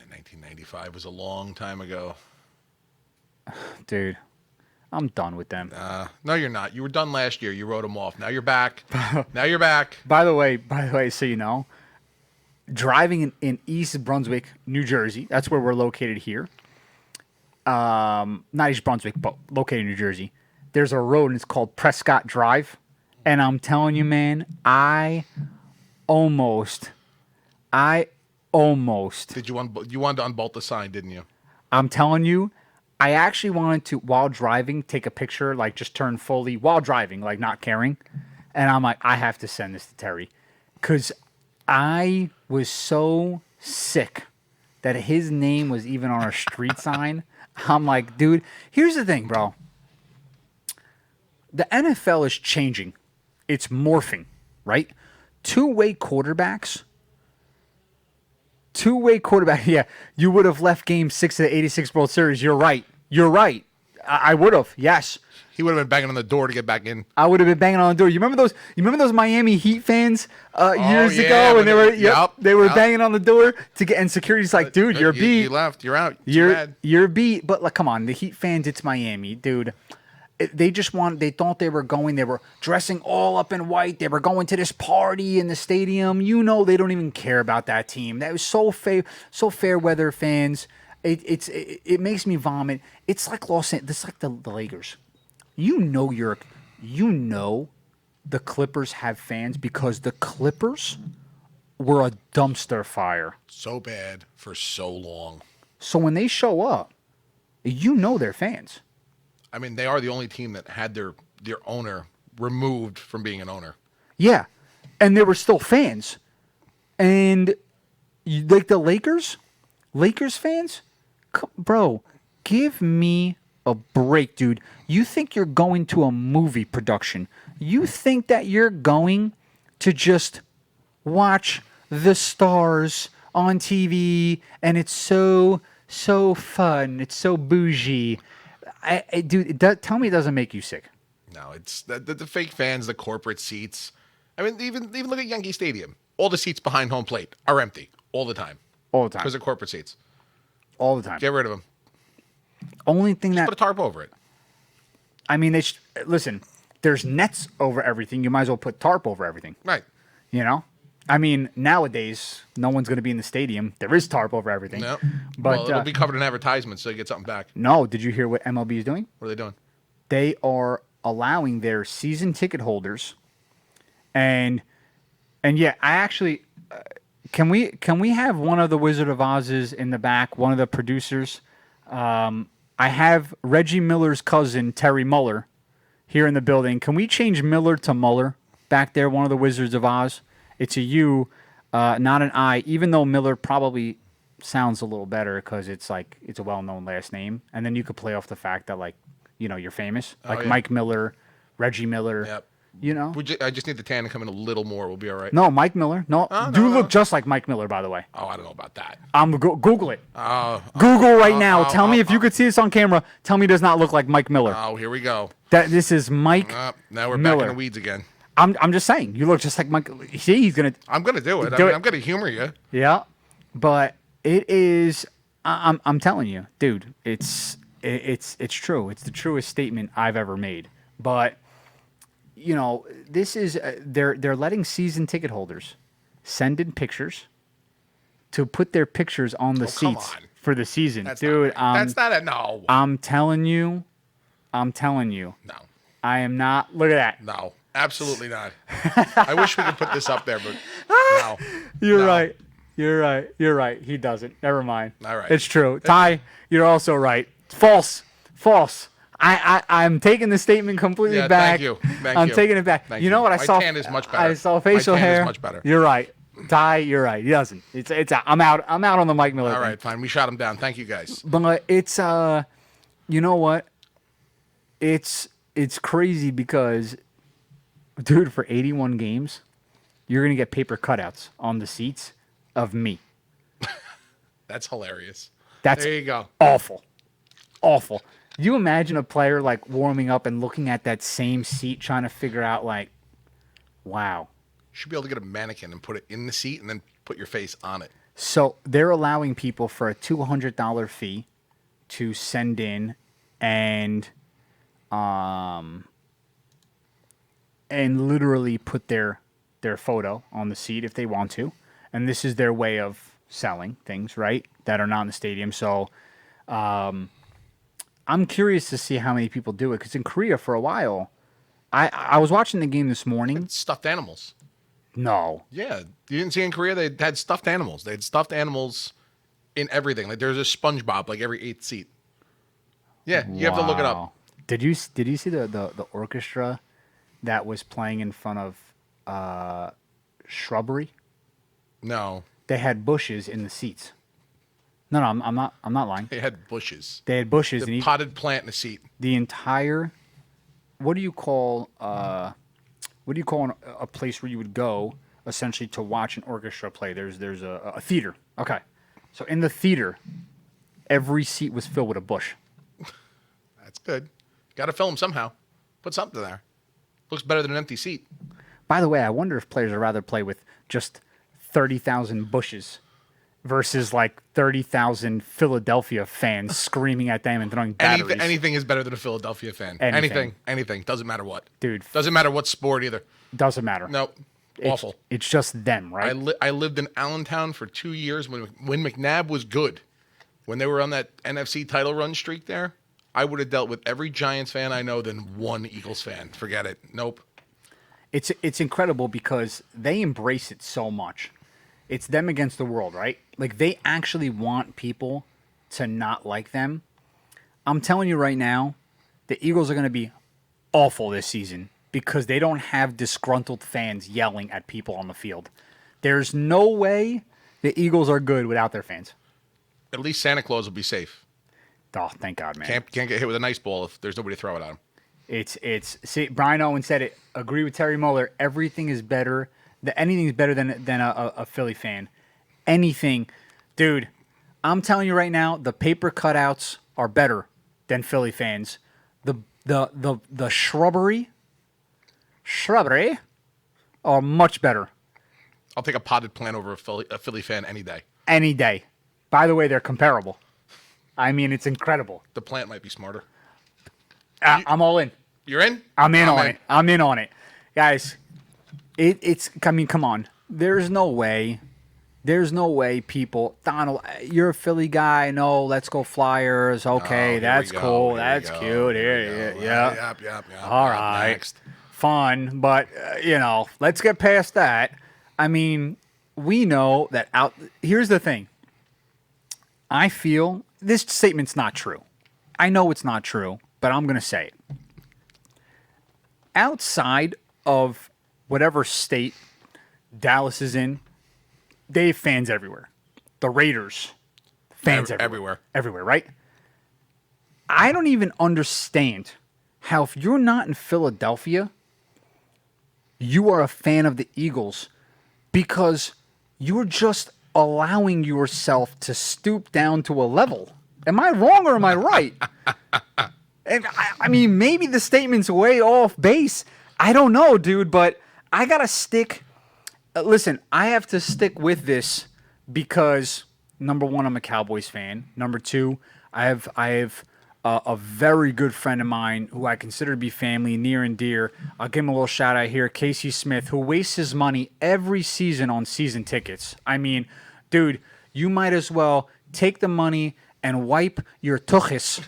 1995 was a long time ago. Dude, I'm done with them. No, you're not. You were done last year. You wrote them off. Now you're back. Now you're back. By the way, so you know, driving in East Brunswick, New Jersey, that's where we're located here. Not East Brunswick, but located in New Jersey. There's a road and it's called Prescott Drive. And I'm telling you, man, I almost. Did you wanted to unbolt the sign, didn't you? I'm telling you, I actually wanted to, while driving, take a picture, like just turn fully while driving, like not caring. And I'm like, I have to send this to Terry. Because I was so sick that his name was even on a street sign. I'm like, dude, here's the thing, bro. The NFL is changing. It's morphing, right? Two-way quarterbacks. Yeah, you would have left Game 6 of the 86 World Series. You're right. I would have, yes. He would have been banging on the door to get back in. I would have been banging on the door. You remember those Miami Heat fans years yeah, ago when they were yep. banging on the door to get, and security's like, dude, you're beat. You left. You're out. You're beat. But like, come on, the Heat fans, it's Miami, dude. They thought they were dressing all up in white. They were going to this party in the stadium. You know, they don't even care about that team. That was so fair weather fans. It makes me vomit. It's like it's like the Lakers. You know the Clippers have fans because the Clippers were a dumpster fire. So bad for so long. So when they show up, you know they're fans. I mean, they are the only team that had their owner removed from being an owner. Yeah. And they were still fans. And like the Lakers fans, bro, give me a break, dude. You think you're going to a movie production. You think that you're going to just watch the stars on TV and it's so fun. It's so bougie. Dude, tell me it doesn't make you sick. No, it's the fake fans, the corporate seats. I mean, even look at Yankee Stadium. All the seats behind home plate are empty all the time. All the time. Because they're corporate seats. All the time. Get rid of them. Only thing Just that put a tarp over it. I mean, listen. There's nets over everything. You might as well put tarp over everything. Right. You know. I mean, nowadays no one's going to be in the stadium. There is tarp over everything. No. But Well, it'll be covered in advertisements, so you get something back. no. Did you hear what MLB is doing? What are they doing? They are allowing their season ticket holders, and yeah, I actually can we have one of the Wizard of Oz's in the back, one of the producers. I have Reggie Miller's cousin Terry Muller here in the building. Can we change Miller to Muller back there? One of the Wizards of Oz. It's a U, not an I. Even though Miller probably sounds a little better because it's a well-known last name, and then you could play off the fact that you're famous, like yeah. Mike Miller, Reggie Miller. Yep. You know. I just need the tan to come in a little more. We'll be all right. No, Mike Miller. No, look just like Mike Miller, by the way. Oh, I don't know about that. Google it. Google right now. Tell me if you oh. see this on camera. Tell me it does not look like Mike Miller. Oh, here we go. This is Mike. Now we're Miller. back in the weeds again. I'm just saying. You look just like Mike. See, he's gonna. I'm gonna do it. Do it. I'm gonna humor you. Yeah, but it is. I'm telling you, dude. It's true. It's the truest statement I've ever made. But this is they're letting season ticket holders send in pictures to put their pictures on the come seats on. for the season, That's dude. Not right. That's not a no. I'm telling you. No. I am not. Look at that. No. Absolutely not. I wish we could put this up there, but no. You're No. right. You're right. He doesn't. Never mind. All right. It's true. Ty, you're also right. False. I'm taking the statement completely Yeah, back. thank you. Thank I'm you. taking it back. Thank you know you. what? I My saw. tan is much better. I saw facial My tan is hair. much better. You're right. Ty, you're right. He doesn't. It's out. I'm out on the Mike Miller All thing. right, fine. We shot him down. Thank you, guys. But it's you know what? It's crazy because, dude, for 81 games, you're gonna get paper cutouts on the seats of me. That's hilarious. That's There you go. awful. You imagine a player like warming up and looking at that same seat, trying to figure out wow. Should be able to get a mannequin and put it in the seat and then put your face on it. So they're allowing people for a $200 fee to send in and literally put their photo on the seat if they want to. And this is their way of selling things, right, that are not in the stadium. So I'm curious to see how many people do it, because in Korea for a while, I was watching the game this morning. Stuffed animals. No. Yeah. You didn't see in Korea they had stuffed animals. They had stuffed animals in everything. Like there's a SpongeBob like every 8th seat. Yeah, you have to look it up. Wow. Did you see the orchestra that was playing in front of shrubbery? No. They had bushes in the seats. No, I'm not lying. They had bushes. They had bushes The and potted plant in the seat. the entire. What do you call a place where you would go essentially to watch an orchestra play? There's a theater. Okay, so in the theater, every seat was filled with a bush. That's good. Got to fill them somehow. Put something there. Looks better than an empty seat. By the way, I wonder if players would rather play with just 30,000 bushes versus like 30,000 Philadelphia fans screaming at them and throwing batteries. Anything is better than a Philadelphia fan. Anything. Anything. Doesn't matter what. Dude. Doesn't matter what sport either. Doesn't matter. Nope. Awful. It's just them, right? I lived in Allentown for 2 years when McNabb was good. When they were on that NFC title run streak there, I would have dealt with every Giants fan I know than one Eagles fan. Forget it. Nope. It's incredible because they embrace it so much. it's them against the world, right? Like, they actually want people to not like them. I'm telling you right now, the Eagles are going to be awful this season because they don't have disgruntled fans yelling at people on the field. There's no way the Eagles are good without their fans. At least Santa Claus will be safe. Oh, thank God, man. Can't get hit with a nice ball if there's nobody to throw it at him. See, Brian Owen said it. Agree with Terry Muller. Everything is better. Anything's better than a Philly fan. Anything, dude. I'm telling you right now, the paper cutouts are better than Philly fans. The shrubbery are much better. I'll take a potted plant over a Philly fan any day. Any day. By the way, they're comparable. I mean, it's incredible. The plant might be smarter. I'm all in. You're in? I'm in on it. I'm in on it. Guys, it's, I mean, come on. There's no way people, Donald, you're a Philly guy. No, let's go Flyers. Okay, that's cool. That's cute. Yeah. Yep. All right. Next. Fun. But, let's get past that. I mean, we know that here's the thing. I feel this statement's not true. I know it's not true, but I'm going to say it. Outside of whatever state Dallas is in, they have fans everywhere. The Raiders, fans everywhere. Everywhere, right? I don't even understand how if you're not in Philadelphia, you are a fan of the Eagles because you're just allowing yourself to stoop down to a level. Am I wrong or am I right? And I mean, maybe the statement's way off base. I don't know, dude, but I got to stick. Listen, I have to stick with this because, number one, I'm a Cowboys fan. Number two, I have a very good friend of mine who I consider to be family, near and dear. I'll give him a little shout out here, Casey Smith, who wastes his money every season on season tickets. I mean, dude, you might as well take the money and wipe your tuchis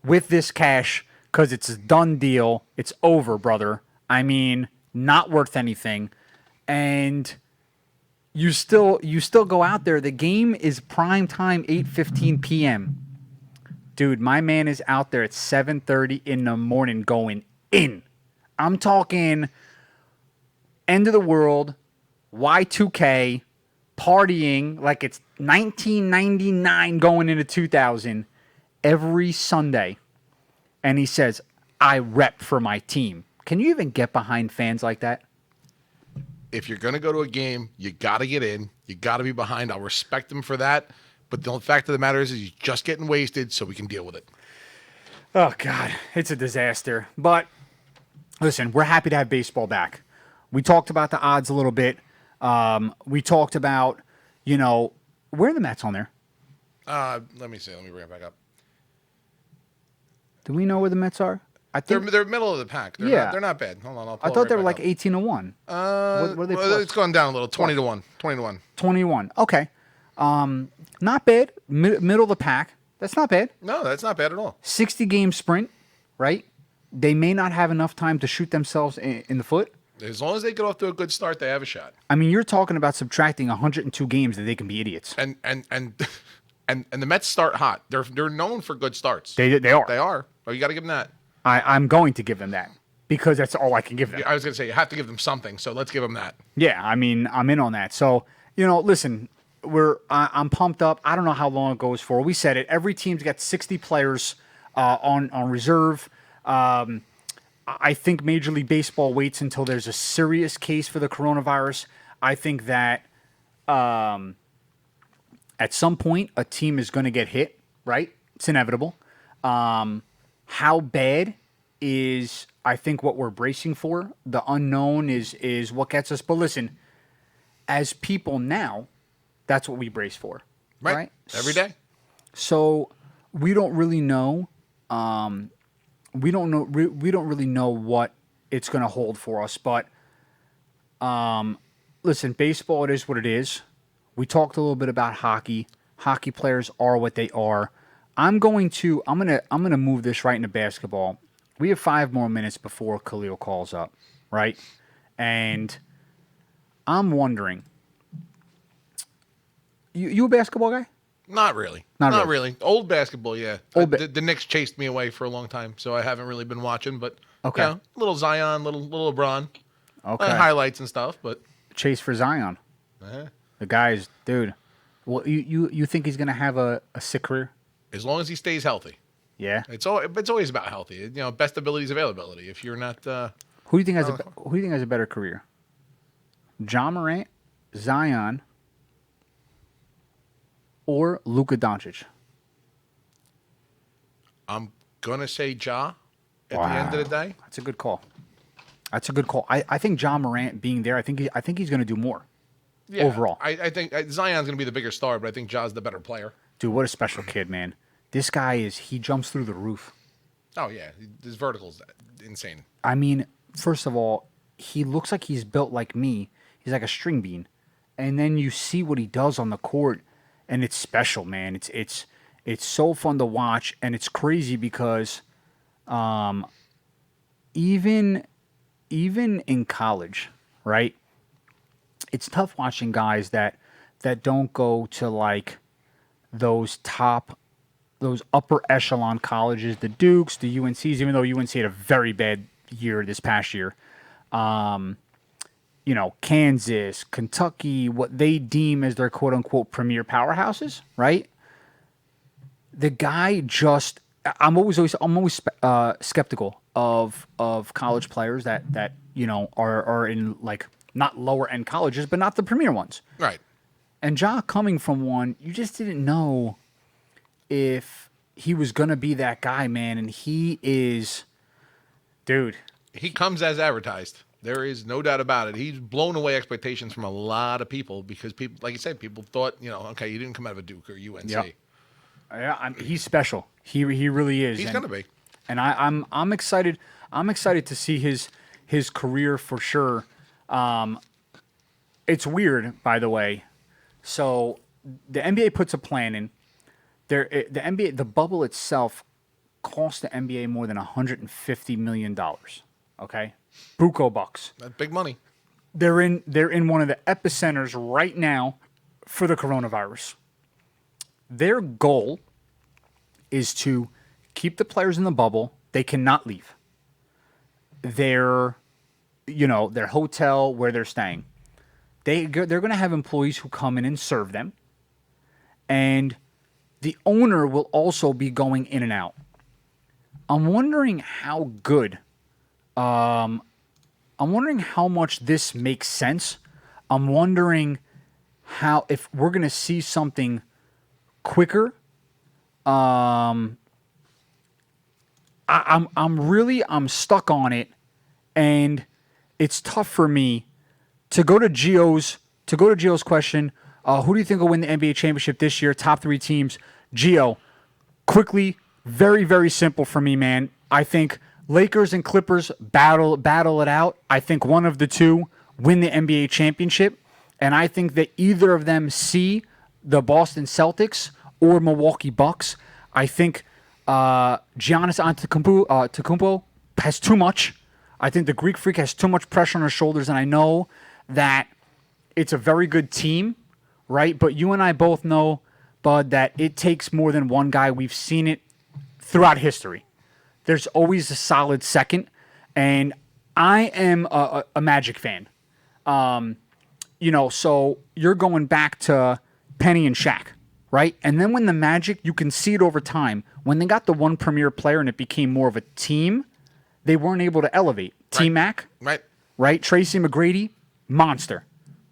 with this cash because it's a done deal. It's over, brother. I mean, not worth anything. And you still go out there. The game is prime time, 8:15 p.m. Dude, my man is out there at 7:30 in the morning going in. I'm talking end of the world, Y2K, partying like it's 1999 going into 2000 every Sunday. And he says, I rep for my team. Can you even get behind fans like that? If you're going to go to a game, you got to get in. You got to be behind. I'll respect them for that. But the fact of the matter is you're just getting wasted so we can deal with it. Oh, God. It's a disaster. But, listen, we're happy to have baseball back. We talked about the odds a little bit. We talked about, where are the Mets on there? Let me see. Let me bring it back up. Do we know where the Mets are? I think They're middle of the pack. They're not bad. Hold on. I thought they were like 18-1. What are they plus? It's gone down a little. 20-1. 20-1. 21. Okay. Not bad. Middle of the pack. That's not bad. No, that's not bad at all. 60-game sprint, right? They may not have enough time to shoot themselves in the foot. As long as they get off to a good start, they have a shot. I mean, you're talking about subtracting 102 games that they can be idiots. And the Mets start hot. They're known for good starts. They are. They are. Oh, you got to give them that. I'm going to give them that because that's all I can give them. I was going to say you have to give them something, so let's give them that. Yeah, I mean, I'm in on that. So, listen, I'm pumped up. I don't know how long it goes for. We said it. Every team's got 60 players on reserve. I think Major League Baseball waits until there's a serious case for the coronavirus. I think that at some point a team is going to get hit, right? It's inevitable. How bad is, I think, what we're bracing for. The unknown is what gets us. But listen, as people now, that's what we brace for. Right? Every day. So we don't really know. We don't really know what it's going to hold for us. But listen, baseball, it is what it is. We talked a little bit about hockey. Hockey players are what they are. I'm gonna move this right into basketball. We have 5 more minutes before KALIEL calls up, right? And I'm wondering, You a basketball guy? Not really. Not really. Old basketball, yeah. Old The Knicks chased me away for a long time, so I haven't really been watching. But Okay. little Zion, little LeBron, Okay. highlights and stuff. But Chase for Zion. The guy's dude. Well, you think he's gonna have a sick career? as long as he stays healthy, Yeah. it's always about healthy. Best ability is availability. If you're not, Who do you think has a better career? John Morant, Zion, or Luka Doncic? I'm gonna say Ja. At the end of the day, That's a good call. That's a good call. I think John Morant being there, I think he's going to do more. yeah, Overall. I think Zion's gonna be the bigger star, but I think Ja's the better player. Dude, what a special kid, man. This guy he jumps through the roof. Oh yeah, his vertical's insane. I mean, first of all, he looks like he's built like me. He's like a string bean. And then you see what he does on the court, and it's special, man. It's so fun to watch, and it's crazy because even in college, right? It's tough watching guys that don't go to like those upper echelon colleges, the Dukes, the UNCs, even though UNC had a very bad year this past year. Kansas, Kentucky, what they deem as their quote unquote premier powerhouses, right? The guy just, I'm always skeptical of college players that are in like not lower end colleges, but not the premier ones. Right. And Ja coming from one, you just didn't know if he was gonna be that guy, man. And he is, dude. He comes as advertised. There is no doubt about it. He's blown away expectations from a lot of people because people, like you said, people thought, okay, you didn't come out of a Duke or UNC. Yep. Yeah, he's special. He really is. He's gonna be. And I'm excited. I'm excited to see his career for sure. It's weird, by the way. So the NBA puts a plan in. The bubble itself cost the NBA more than $150 million. Okay, Buco bucks. That's big money. They're in one of the epicenters right now for the coronavirus. Their goal is to keep the players in the bubble. They cannot leave. Their hotel where they're staying. They're going to have employees who come in and serve them. And the owner will also be going in and out. I'm wondering how good. I'm wondering how much this makes sense. I'm wondering if we're going to see something quicker. I'm stuck on it, and it's tough for me to go to Gio's question. Who do you think will win the NBA championship this year? Top 3 teams. Gio, quickly, very, very simple for me, man. I think Lakers and Clippers battle it out. I think one of the two win the NBA championship, and I think that either of them see the Boston Celtics or Milwaukee Bucks. I think Giannis Antetokounmpo has too much. I think the Greek Freak has too much pressure on his shoulders, and I know that it's a very good team, right? But you and I both know, Bud, that it takes more than one guy. We've seen it throughout history. There's always a solid second, and I am a Magic fan. So you're going back to Penny and Shaq, right? And then when the Magic, you can see it over time. When they got the one premier player and it became more of a team, they weren't able to elevate. Right. T-Mac, right? Tracy McGrady, monster.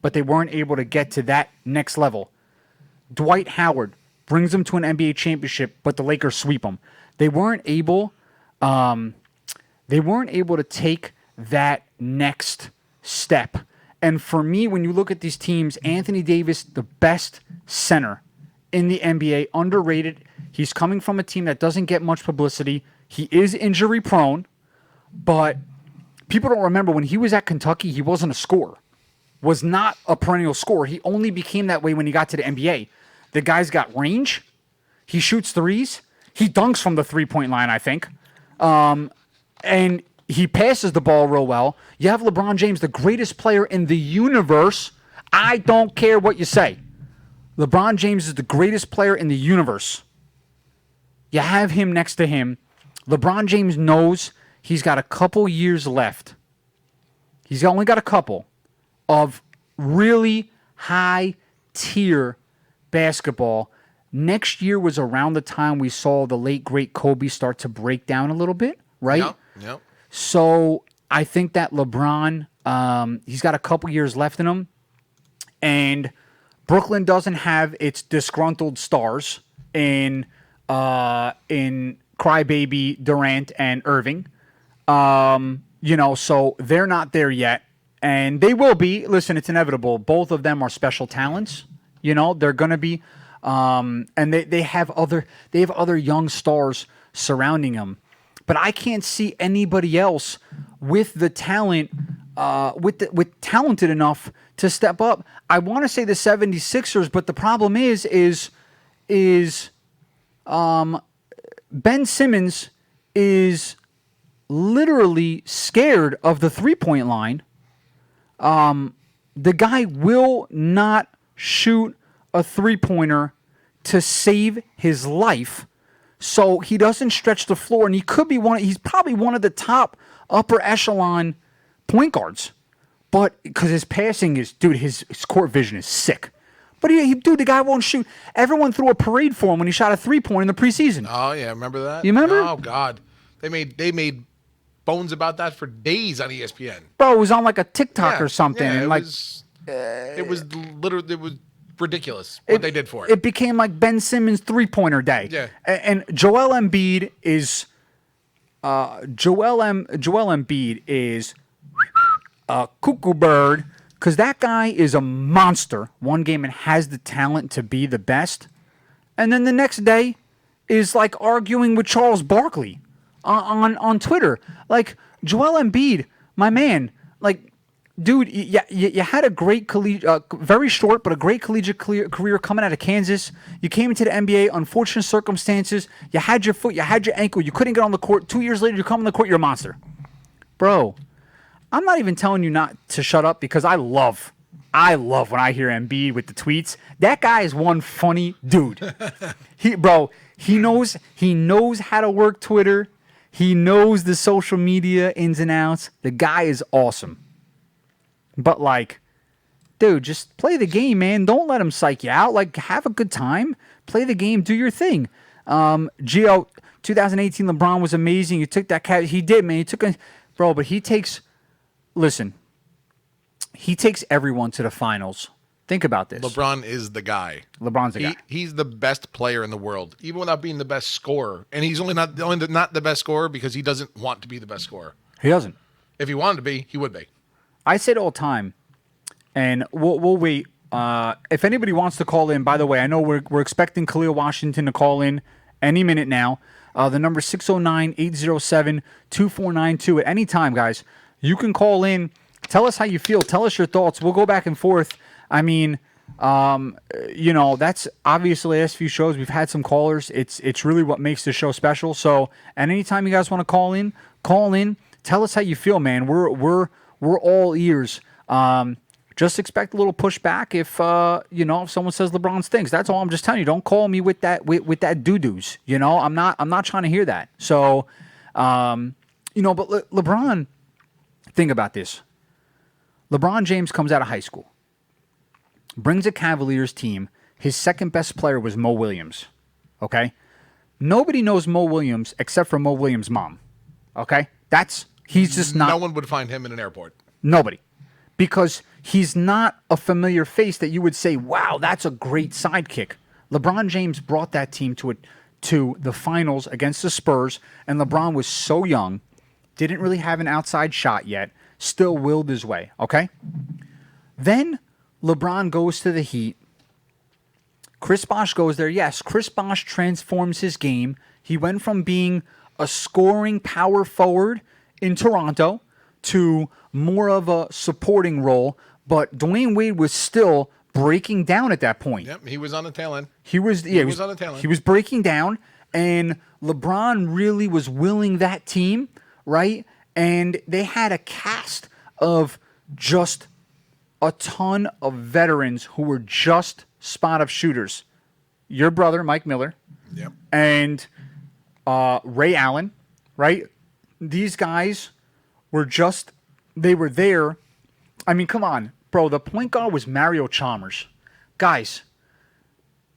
But they weren't able to get to that next level. Dwight Howard brings them to an NBA championship, but the Lakers sweep them. They weren't able to take that next step. And for me, when you look at these teams, Anthony Davis, the best center in the NBA, underrated. He's coming from a team that doesn't get much publicity. He is injury prone, but people don't remember when he was at Kentucky, he wasn't a scorer. Was not a perennial scorer. He only became that way when he got to the NBA. The guy's got range. He shoots threes. He dunks from the three-point line, I think. And he passes the ball real well. You have LeBron James, the greatest player in the universe. I don't care what you say. LeBron James is the greatest player in the universe. You have him next to him. LeBron James knows he's got a couple years left. He's only got a couple of really high-tier basketball. Next year was around the time we saw the late, great Kobe start to break down a little bit, right? Yep. So I think that LeBron, he's got a couple years left in him. And Brooklyn doesn't have its disgruntled stars in Crybaby, Durant, and Irving. So they're not there yet. And they will be. Listen, it's inevitable. Both of them are special talents. They're going to be. And they have other young stars surrounding them. But I can't see anybody else with the talent, with talented enough to step up. I want to say the 76ers, but the problem is Ben Simmons is literally scared of the three-point line. The guy will not shoot a three-pointer to save his life, so he doesn't stretch the floor, and he could be he's probably one of the top upper echelon point guards, but because his passing is, dude, his court vision is sick. But the guy won't shoot. Everyone threw a parade for him when he shot a three-point in the preseason. Oh yeah, remember that? You remember? Oh God, they made bones about that for days on ESPN. Bro, it was on like a TikTok or something. Yeah, and it was ridiculous what they did for it. It became like Ben Simmons' three-pointer day. Yeah. And Joel Embiid is a cuckoo bird because that guy is a monster one game and has the talent to be the best. And then the next day is like arguing with Charles Barkley on Twitter. Like, Joel Embiid, my man, like, dude, you had a great very short, but a great collegiate career coming out of Kansas. You came into the NBA, unfortunate circumstances. You had your foot, you had your ankle, you couldn't get on the court. 2 years later, you come on the court, you're a monster. Bro, I'm not even telling you not to shut up because I love when I hear Embiid with the tweets. That guy is one funny dude. He knows how to work Twitter. He knows the social media ins and outs. The guy is awesome. But, like, dude, just play the game, man. Don't let him psych you out. Like, have a good time. Play the game. Do your thing. Gio, 2018 LeBron was amazing. You took that cat. He did, man. But he takes everyone to the finals. Think about this. LeBron is the guy. LeBron's the guy. He's the best player in the world, even without being the best scorer. And he's not the best scorer because he doesn't want to be the best scorer. He doesn't. If he wanted to be, he would be. I say it all the time, and we'll wait. If anybody wants to call in, by the way, I know we're expecting KALIEL Washington to call in any minute now. The number 609-807-2492 at any time, guys. You can call in. Tell us how you feel. Tell us your thoughts. We'll go back and forth. I mean, that's obviously the last few shows we've had some callers. It's really what makes the show special. So, at any time you guys want to call in. Tell us how you feel, man. We're all ears. Just expect a little pushback if someone says LeBron stinks. That's all I'm just telling you. Don't call me with that doo-doos. I'm not trying to hear that. So, but LeBron, think about this. LeBron James comes out of high school, brings a Cavaliers team. His second best player was Mo Williams. Okay? Nobody knows Mo Williams except for Mo Williams' mom. Okay? He's just not. No one would find him in an airport. Nobody. Because he's not a familiar face that you would say, wow, that's a great sidekick. LeBron James brought that team to the finals against the Spurs, and LeBron was so young, didn't really have an outside shot yet, still willed his way, okay? Then LeBron goes to the Heat. Chris Bosh goes there. Yes, Chris Bosh transforms his game. He went from being a scoring power forward in Toronto to more of a supporting role, but Dwayne Wade was still breaking down at that point. Yep, he was on the tail end. He was on the tail end. He was breaking down, and LeBron really was willing that team, right? And they had a cast of just a ton of veterans who were just spot of shooters. Your brother, Mike Miller, Yep. and Ray Allen, right? These guys they were there. I mean, come on, bro. The point guard was Mario Chalmers. Guys,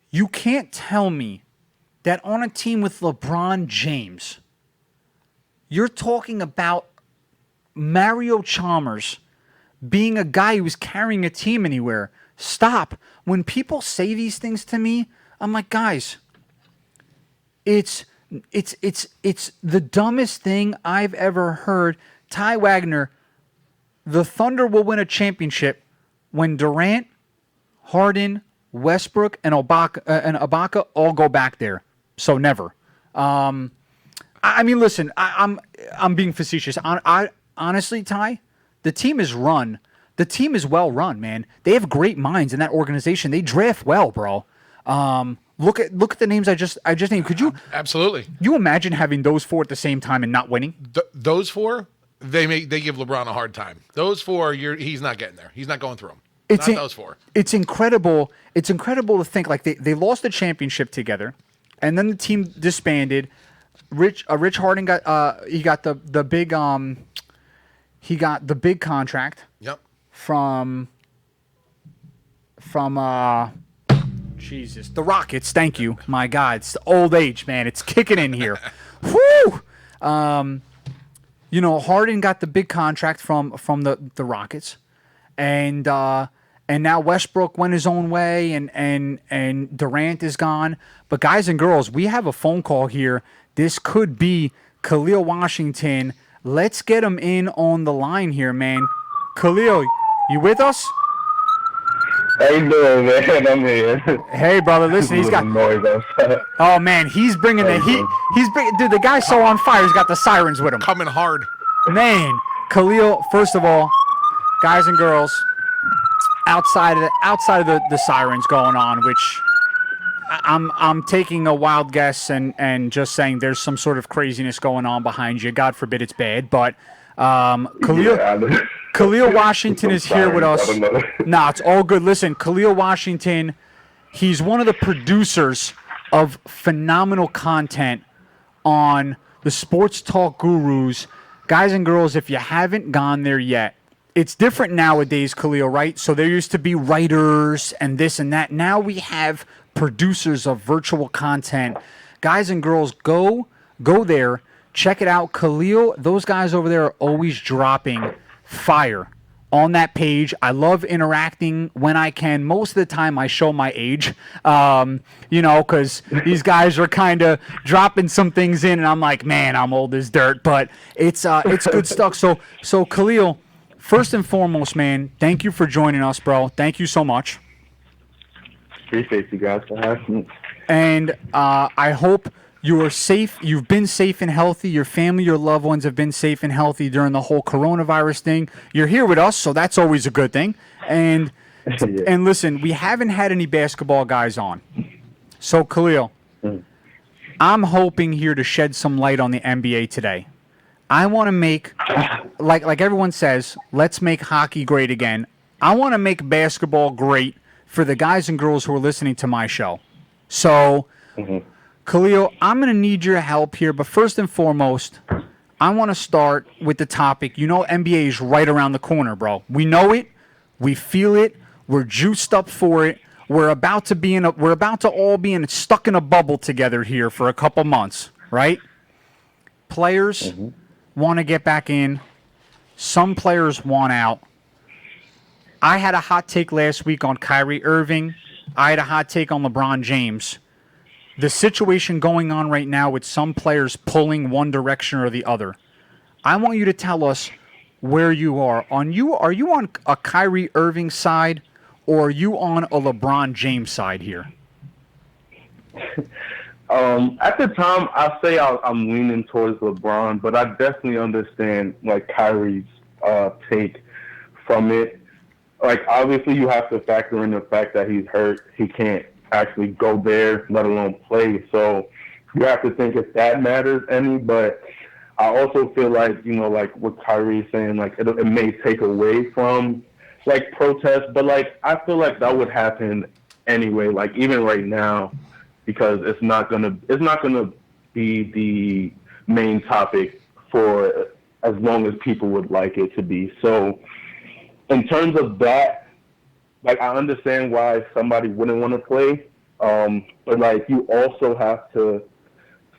you can't tell me that on a team with LeBron James, you're talking about Mario Chalmers being a guy who was carrying a team anywhere. Stop. When people say these things to me, I'm like, guys, it's the dumbest thing I've ever heard. Ty Wagner, the Thunder will win a championship when Durant, Harden, Westbrook, and Ibaka all go back there. So never. I mean, listen, I'm being facetious. I honestly, Ty, the team is run. The team is well run, man. They have great minds in that organization. They draft well, bro. Look at the names I just named. Could you Absolutely. you imagine having those four at the same time and not winning? Those four, they give LeBron a hard time. Those four, he's not getting there. He's not going through them. Those four. It's incredible. It's incredible to think like they lost the championship together, and then the team disbanded. Rich Harden got the big contract. Yep. From Jesus, the Rockets. Thank you. My God, it's the old age, man. It's kicking in here. Whoo! Harden got the big contract from the Rockets, and now Westbrook went his own way, and Durant is gone. But guys and girls, we have a phone call here. This could be KALIEL Washington. Let's get him in on the line here, man. KALIEL, you with us? How you doing, man? I'm here. Hey, brother, listen, he's got noise outside. Oh man, he's bringing the heat. Dude, the guy's so on fire. He's got the sirens with him. Coming hard. Man, KALIEL, first of all, guys and girls, outside of the sirens going on, which I'm taking a wild guess and just saying there's some sort of craziness going on behind you. God forbid it's bad, but KALIEL Washington is here with us. Nah, it's all good. Listen, KALIEL Washington, he's one of the producers of phenomenal content on the Sports Talk Gurus. Guys and girls, if you haven't gone there yet, it's different nowadays, KALIEL, right? So there used to be writers and this and that. Now we have producers of virtual content. Guys and girls, go there. Check it out. KALIEL, those guys over there are always dropping fire on that page. I love interacting when I can. Most of the time I show my age, because these guys are kind of dropping some things in, and I'm like, man, I'm old as dirt. But it's good stuff. So KALIEL, first and foremost, man, thank you for joining us, bro. Thank you so much. Appreciate you guys for having me. And I hope you are safe. You've been safe and healthy. Your family, your loved ones have been safe and healthy during the whole coronavirus thing. You're here with us, so that's always a good thing. And Yeah. and listen, we haven't had any basketball guys on. So KALIEL, I'm hoping here to shed some light on the NBA today. I want to make, like everyone says, let's make hockey great again. I want to make basketball great for the guys and girls who are listening to my show. So, KALIEL, I'm going to need your help here, but first and foremost, I want to start with the topic. NBA is right around the corner, bro. We know it. We feel it. We're juiced up for it. We're about to all be stuck in a bubble together here for a couple months, right? Players want to get back in. Some players want out. I had a hot take last week on Kyrie Irving. I had a hot take on LeBron James. The situation going on right now with some players pulling one direction or the other. I want you to tell us where you are. Are you on a Kyrie Irving side, or are you on a LeBron James side here? At the time, I say I'm leaning towards LeBron, but I definitely understand Kyrie's take from it. Obviously, you have to factor in the fact that he's hurt. He can't actually go there, let alone play. So you have to think if that matters any. But I also feel like what Kyrie's saying, it may take away from protests. But I feel like that would happen anyway. Like even right now, because it's not gonna be the main topic for as long as people would like it to be. So in terms of that, like I understand why somebody wouldn't want to play, but like you also have to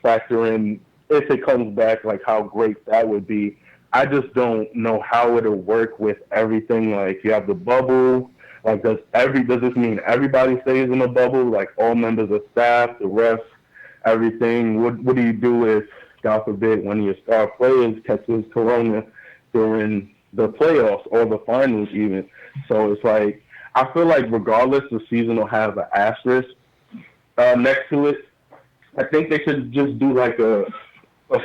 factor in if it comes back, like how great that would be. I just don't know how it'll work with everything. Like you have the bubble. Like does this mean everybody stays in the bubble? Like all members of staff, the refs, everything. What do you do if, God forbid, one of your star players catches corona during the playoffs or the finals even? So it's like I feel like regardless, the season will have an asterisk next to it. I think they should just do like a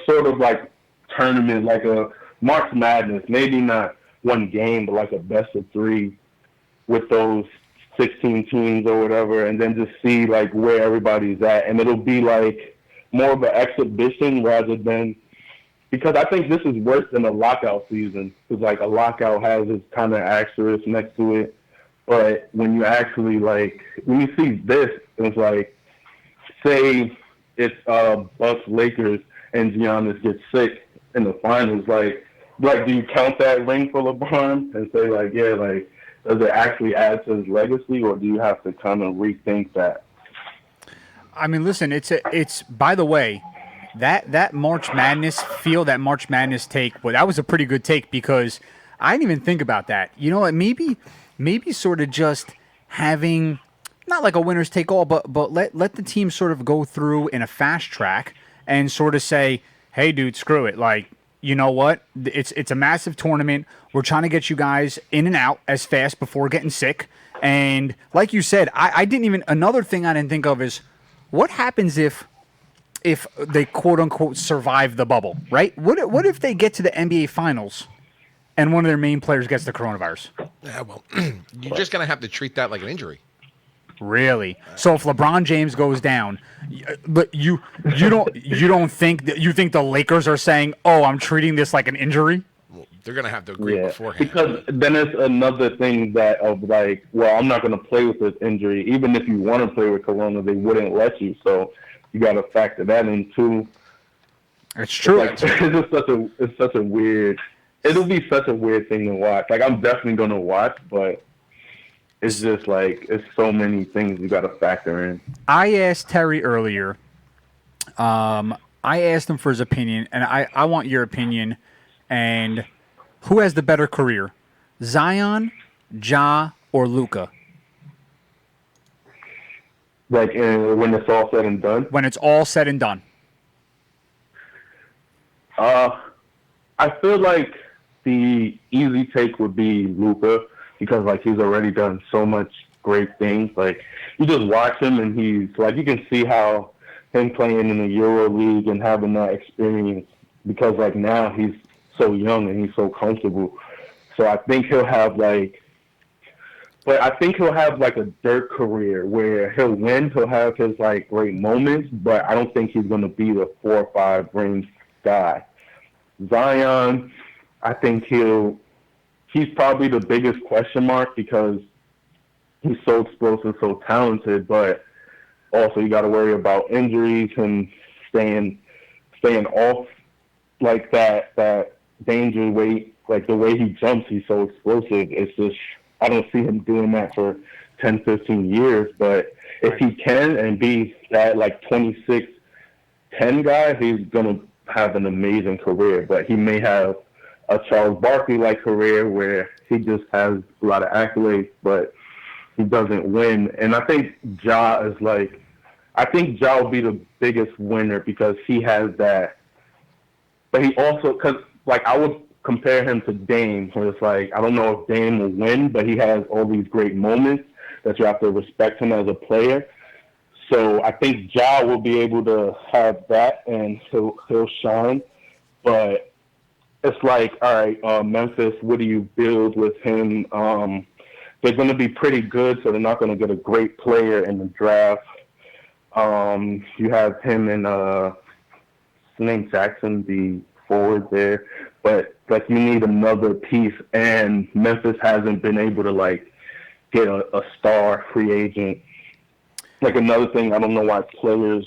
sort of like tournament, like a March Madness. Maybe not one game, but like a best of three with those 16 teams or whatever, and then just see like where everybody's at. And it'll be like more of an exhibition rather than, because I think this is worse than a lockout season, because like a lockout has its kind of asterisk next to it. But when you actually like, when you see this, it's like, say it's Bucks Lakers and Giannis gets sick in the finals, like do you count that ring for LeBron and say like, yeah, like does it actually add to his legacy, or do you have to kind of rethink that? I mean, listen, it's by the way, that March Madness feel, that March Madness take, well, that was a pretty good take because I didn't even think about that. You know what? Maybe sort of just having not like a winners take all, but let the team sort of go through in a fast track and sort of say, hey, dude, screw it. Like, you know what? It's a massive tournament. We're trying to get you guys in and out as fast before getting sick. And like you said, I didn't even, another thing I didn't think of is what happens if they quote unquote survive the bubble, right? What if they get to the NBA finals and one of their main players gets the coronavirus? Yeah, well, you're just gonna have to treat that like an injury. Really? So if LeBron James goes down, but you don't think that, you think the Lakers are saying, "Oh, I'm treating this like an injury"? Well, they're gonna have to agree beforehand. Because then it's another thing that of like, well, I'm not going to play with this injury. Even if you want to play with Corona, they wouldn't let you. So you got to factor that in too. It's true. Like, it's such a weird. It'll be such a weird thing to watch. Like I'm definitely going to watch, but it's just like it's so many things you got to factor in. I asked Terry earlier. I asked him for his opinion, and I want your opinion. And who has the better career, Zion, Ja, or Luka? Like when it's all said and done. When it's all said and done. I feel like the easy take would be Luka, because like he's already done so much great things. Like you just watch him and he's like, you can see how him playing in the Euro League and having that experience, because like now he's so young and he's so comfortable. So I think he'll have like a Dirk career where he'll win, he'll have his like great moments, but I don't think he's going to be the 4 or 5 rings guy. Zion, I think he's probably the biggest question mark because he's so explosive, so talented, but also you got to worry about injuries and staying off like that danger weight. Like the way he jumps, he's so explosive. It's just, I don't see him doing that for 10, 15 years. But if he can and be that like 26-10 guy, he's going to have an amazing career. But he may have a Charles Barkley-like career where he just has a lot of accolades, but he doesn't win. And I think Ja is like, I think Ja will be the biggest winner because he has that. But he also, because like I would compare him to Dame, where it's like, I don't know if Dame will win, but he has all these great moments that you have to respect him as a player. So I think Ja will be able to have that and he'll shine. But it's like, all right, Memphis, what do you build with him? They're going to be pretty good, so they're not going to get a great player in the draft. You have him and Nate Jackson, the forward there, but like you need another piece, and Memphis hasn't been able to like get a star free agent like another thing, I don't know why players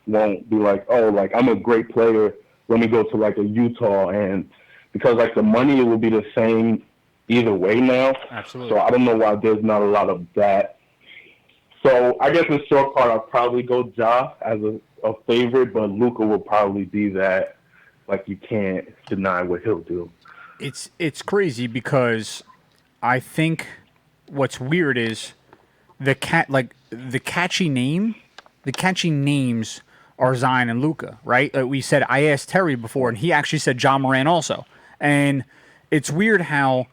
won't be like, oh, like I'm a great player. Let me go to like a Utah, and because like the money will be the same either way now. Absolutely. So I don't know why there's not a lot of that. So I guess in short part, I'll probably go Ja as a favorite, but Luka will probably be that. Like you can't deny what he'll do. It's crazy because I think what's weird is the catchy names are Zion and Luka, right? We said I asked Terry before, and he actually said John Moran also, and it's weird how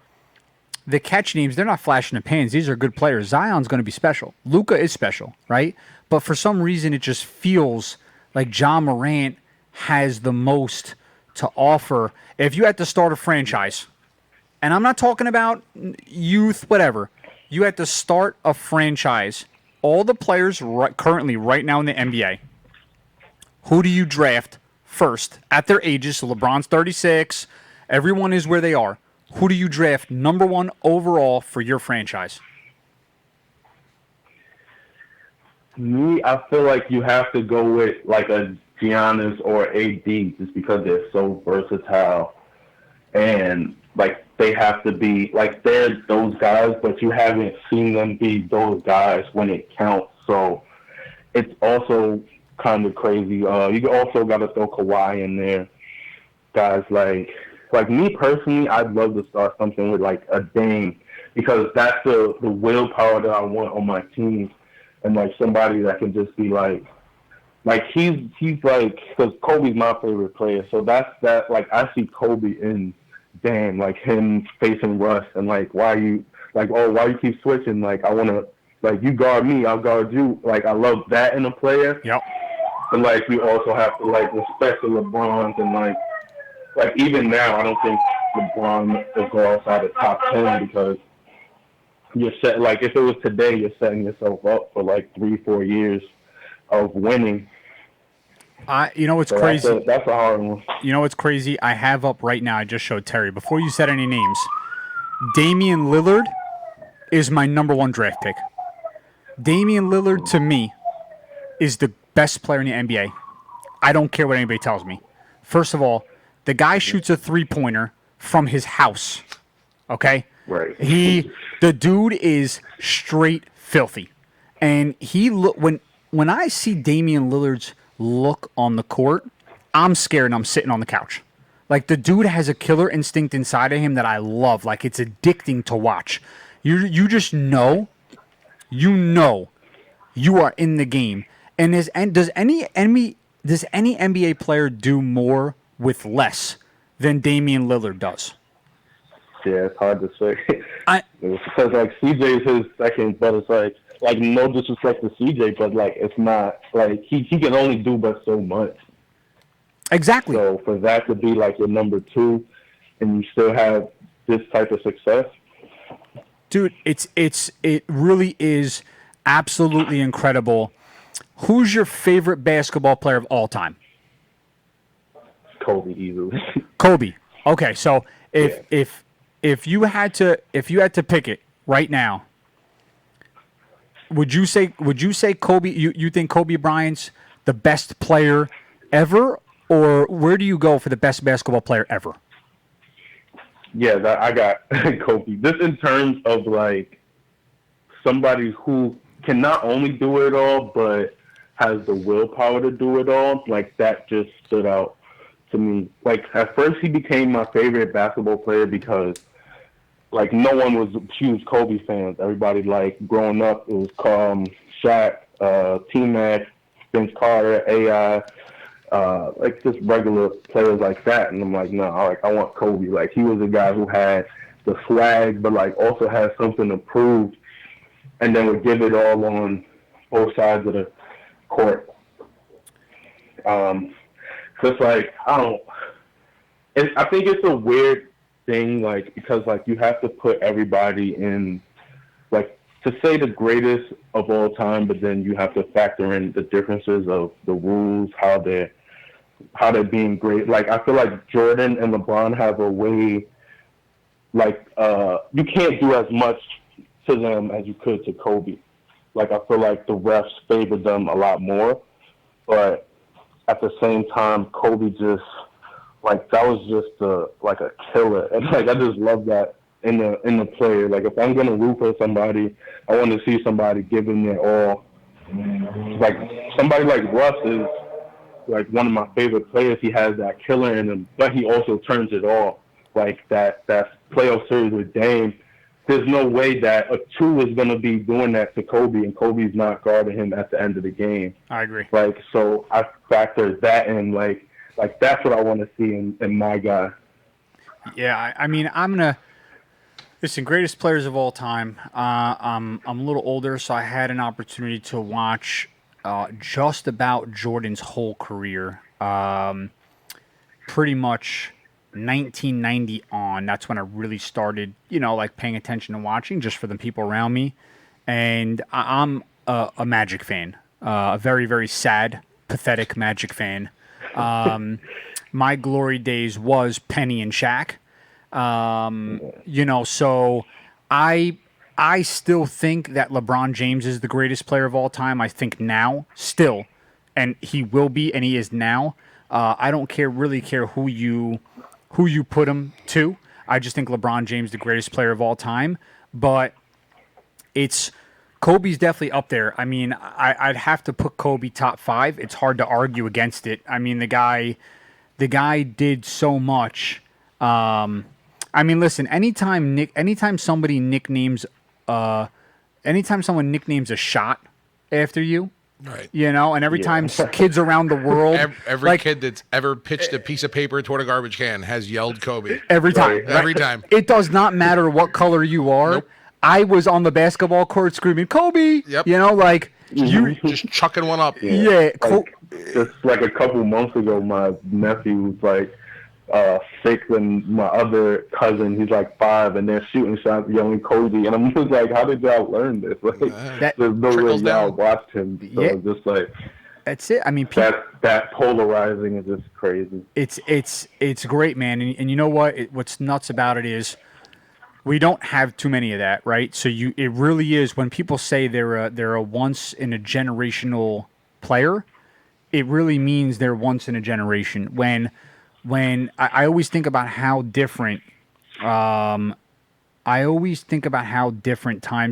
the catchy names, they're not flash in the pans. These are good players. Zion's going to be special. Luka is special, right? But for some reason, it just feels like John Morant has the most to offer. If you had to start a franchise, and I'm not talking about youth, whatever, you had to start a franchise, all the players currently right now in the NBA, who do you draft first at their ages? So LeBron's 36. Everyone is where they are. Who do you draft number one overall for your franchise? Me, I feel like you have to go with like a Giannis or AD just because they're so versatile and like they have to be like they're those guys, but you haven't seen them be those guys when it counts. So it's also kind of crazy. You also got to throw Kawhi in there. Guys like me personally, I'd love to start something with like a Dame because that's the willpower that I want on my team, and like somebody that can just be like he's like, because Kobe's my favorite player, so that's that. Like I see Kobe in Dame, like him facing Russ, and like why you keep switching? Like I want to, like you guard me, I'll guard you. Like I love that in a player. Yep. But like you also have to like respect the LeBrons and like even now I don't think LeBron will go outside the top 10 because you're set. Like if it was today, you're setting yourself up for like 3-4 years of winning. You know what's So crazy? That's a hard one. You know what's crazy? I have up right now, I just showed Terry, before you said any names, Damian Lillard is my number one draft pick. Damian Lillard, to me, is the best player in the NBA. I don't care what anybody tells me. First of all, the guy shoots a three-pointer from his house, okay? Right. The dude is straight filthy. And when I see Damian Lillard's look on the court, I'm scared and I'm sitting on the couch. Like the dude has a killer instinct inside of him that I love. Like it's addicting to watch. You just know you are in the game. And does any NBA player do more with less than Damian Lillard does? Yeah, it's hard to say. Because like CJ is his second, but it's like no disrespect to CJ, but like it's not like he can only do but so much. Exactly. So for that to be like your number two, and you still have this type of success, dude, it really is absolutely incredible. Who's your favorite basketball player of all time? Kobe easily. Kobe. Okay, so if you had to pick it right now, would you say Kobe? You think Kobe Bryant's the best player ever, or where do you go for the best basketball player ever? Yeah, I got Kobe. This in terms of like somebody who can not only do it all, but has the willpower to do it all. Like that just stood out to me. Like at first he became my favorite basketball player because like no one was huge Kobe fans. Everybody like growing up it was Shaq, T-Mac, Vince Carter, AI, like just regular players like that. And I'm like, no, I want Kobe. Like he was a guy who had the swag, but like also had something to prove, and then would give it all on both sides of the court. Just like I think it's a weird thing, like because like you have to put everybody in, like to say the greatest of all time, but then you have to factor in the differences of the rules, how they're being great. Like I feel like Jordan and LeBron have a way, like you can't do as much to them as you could to Kobe. Like, I feel like the refs favored them a lot more. But at the same time, Kobe just, like, that was just a killer. And, like, I just love that in the player. Like, if I'm going to root for somebody, I want to see somebody giving their all. Like, somebody like Russ is, like, one of my favorite players. He has that killer in him, but he also turns it off. Like, that playoff series with Dame, there's no way that a 2 is going to be doing that to Kobe, and Kobe's not guarding him at the end of the game. I agree. Like, so I factor that in. Like that's what I want to see in my guy. Yeah, I mean, I'm gonna listen. Greatest players of all time. I'm a little older, so I had an opportunity to watch just about Jordan's whole career. Pretty much 1990 on. That's when I really started, like paying attention and watching, just for the people around me. And I'm a Magic fan, a very, very sad, pathetic Magic fan. My glory days was Penny and Shaq. So I still think that LeBron James is the greatest player of all time. I think now, still, and he will be, and he is now. I don't really care who you put him to. I just think LeBron James the greatest player of all time. But Kobe's definitely up there. I mean, I'd have to put Kobe top 5. It's hard to argue against it. I mean, the guy did so much. I mean, listen, anytime someone nicknames a shot after you, Right. And every time kids around the world, every kid that's ever pitched a piece of paper toward a garbage can has yelled Kobe. Every time. Right. Every time. It does not matter what color you are. Nope. I was on the basketball court screaming, Kobe! Yep. You just chucking one up. Yeah. Just like a couple months ago, my nephew was like 6, and my other cousin, he's like 5, and they're shooting shots, yelling Kobe, and I'm just like, how did y'all learn this? Like, there's no way y'all down. watched him. So Yeah. just like, That's it. I mean, that polarizing is just crazy. It's great, man. And you know what? What's nuts about it is we don't have too many of that, right? So it really is, when people say they're a once in a generational player, it really means they're once in a generation. When I always think about how different, times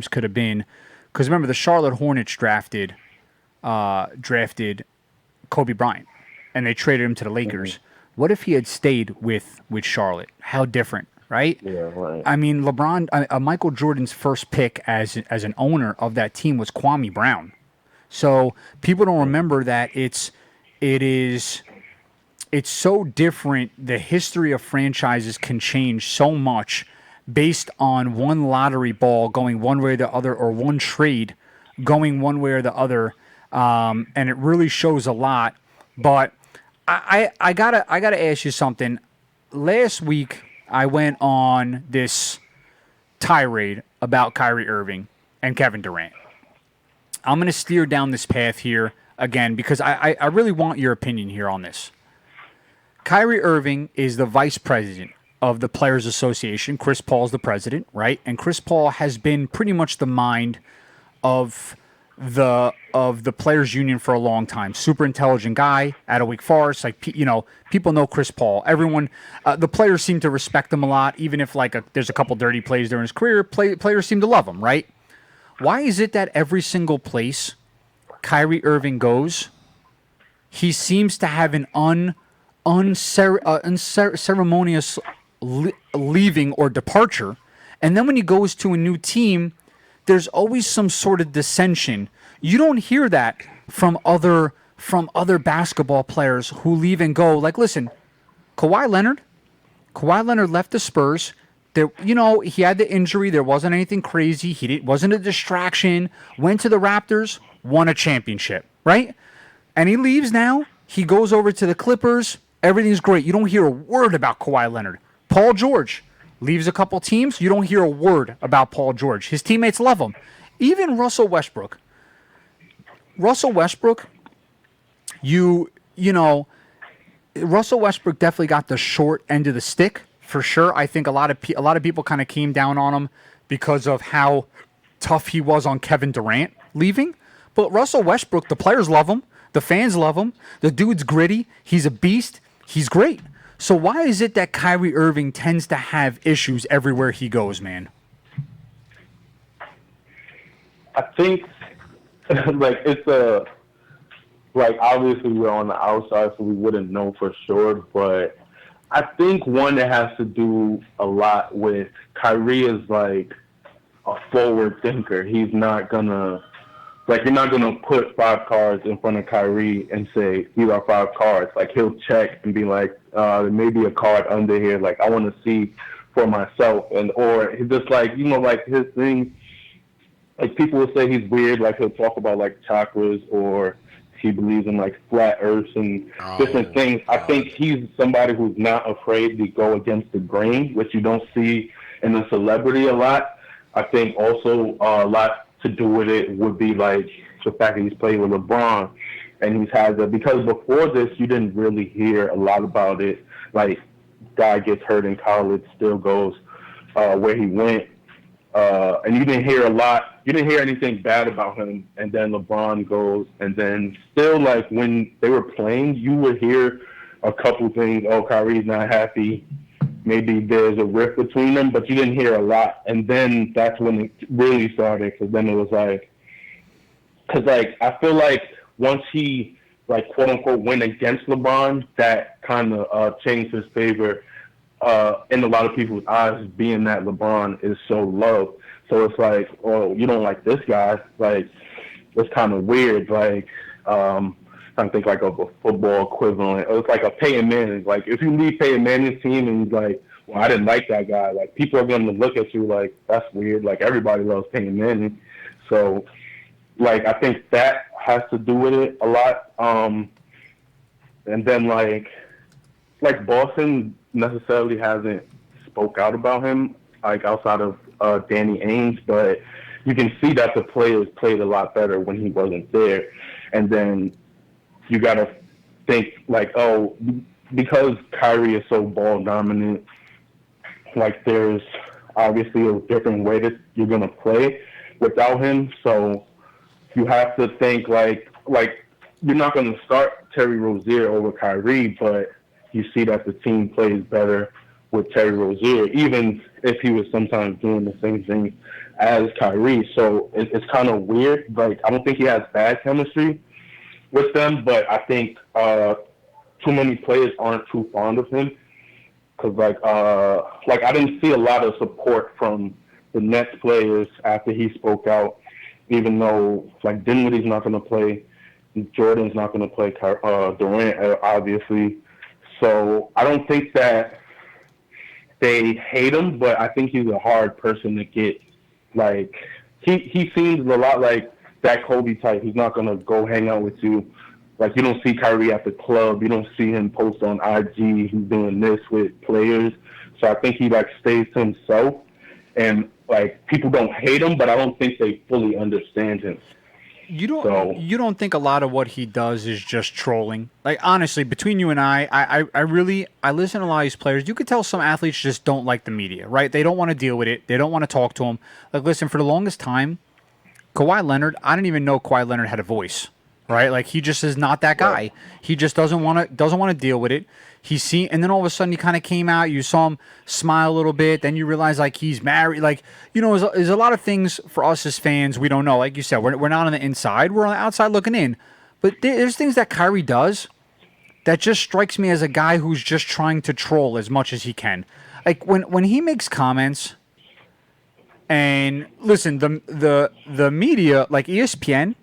could have been, because remember the Charlotte Hornets drafted Kobe Bryant, and they traded him to the Lakers. What if he had stayed with Charlotte? How different, right? Yeah, right. I mean, Michael Jordan's first pick as an owner of that team was Kwame Brown. So people don't remember that it's so different. The history of franchises can change so much based on one lottery ball going one way or the other, or one trade going one way or the other. And it really shows a lot. But I gotta ask you something. Last week I went on this tirade about Kyrie Irving and Kevin Durant. I'm gonna steer down this path here again because I really want your opinion here on this. Kyrie Irving is the vice president of the Players Association. Chris Paul's the president, right? And Chris Paul has been pretty much the mind of the Players Union for a long time. Super intelligent guy out of Wake Forest. Like, people know Chris Paul. Everyone, the players seem to respect him a lot, even if there's a couple dirty plays during his career. Players seem to love him, right? Why is it that every single place Kyrie Irving goes, he seems to have an unceremonious leaving or departure, and then when he goes to a new team, there's always some sort of dissension. You don't hear that from other basketball players who leave and go. Like, listen, Kawhi Leonard left the Spurs. There, he had the injury. There wasn't anything crazy. Wasn't a distraction. Went to the Raptors, won a championship, right? And he leaves now. He goes over to the Clippers. Everything's great. You don't hear a word about Kawhi Leonard. Paul George leaves a couple teams. You don't hear a word about Paul George. His teammates love him. Even Russell Westbrook. Russell Westbrook definitely got the short end of the stick for sure. I think a lot of people kind of came down on him because of how tough he was on Kevin Durant. leaving. But Russell Westbrook, the players love him. The fans love him. The dude's gritty. He's a beast. He's great. So why is it that Kyrie Irving tends to have issues everywhere he goes, man? I think like it's a like obviously we're on the outside, so we wouldn't know for sure. But I think one that has to do a lot with Kyrie is like a forward thinker. He's not gonna you're not gonna put 5 cards in front of Kyrie and say these are 5 cards. Like he'll check and be like, there may be a card under here. Like I want to see for myself, and or he's just like like his thing. Like people will say he's weird. Like he'll talk about like chakras, or he believes in like flat earths and different things. I think he's somebody who's not afraid to go against the grain, which you don't see in a celebrity a lot. I think also a lot to do with it would be like the fact that he's played with LeBron, and he's had because before this you didn't really hear a lot about it. Like guy gets hurt in college, still goes where he went, and you didn't hear a lot. You didn't hear anything bad about him, and then LeBron goes, and then still like when they were playing, you would hear a couple things. Oh, Kyrie's not happy. Maybe there's a rift between them, but you didn't hear a lot. And then that's when it really started, because then it was like, I feel like once he like quote unquote went against LeBron, that kind of changed his favor in a lot of people's eyes, being that LeBron is so low. So it's like, oh, you don't like this guy? Like, it's kind of weird. Like, I think like of a football equivalent. It's like a Peyton Manning. Like if you leave Peyton Manning's team and he's like, well, I didn't like that guy. Like people are going to look at you like that's weird. Like everybody loves Peyton Manning. So like I think that has to do with it a lot. And then like Boston necessarily hasn't spoke out about him like outside of Danny Ainge, but you can see that the players played a lot better when he wasn't there. And then you got to think like, oh, because Kyrie is so ball dominant, like there's obviously a different way that you're going to play without him. So you have to think like you're not going to start Terry Rozier over Kyrie, but you see that the team plays better with Terry Rozier, even if he was sometimes doing the same thing as Kyrie. So it's kind of weird. Like I don't think he has bad chemistry with them, but I think too many players aren't too fond of him because I didn't see a lot of support from the Nets players after he spoke out, even though like Dinwiddie's not going to play, Jordan's not going to play, Durant obviously. So I don't think that they hate him, but I think he's a hard person to get. Like he seems a lot like that Kobe type. He's not going to go hang out with you. Like, you don't see Kyrie at the club. You don't see him post on IG. He's doing this with players. So I think he, like, stays to himself. And, like, people don't hate him, but I don't think they fully understand him. You don't think a lot of what he does is just trolling? Like, honestly, between you and I listen to a lot of these players. You could tell some athletes just don't like the media, right? They don't want to deal with it. They don't want to talk to him. Like, listen, for the longest time, Kawhi Leonard, I didn't even know Kawhi Leonard had a voice, right? Like he just is not that guy. Right. He just doesn't want to deal with it. And then all of a sudden he kind of came out. You saw him smile a little bit. Then you realize like he's married. Like there's a lot of things for us as fans we don't know. Like you said, we're not on the inside. We're on the outside looking in. But there's things that Kyrie does that just strikes me as a guy who's just trying to troll as much as he can. Like when he makes comments. And listen, the media, like ESPN,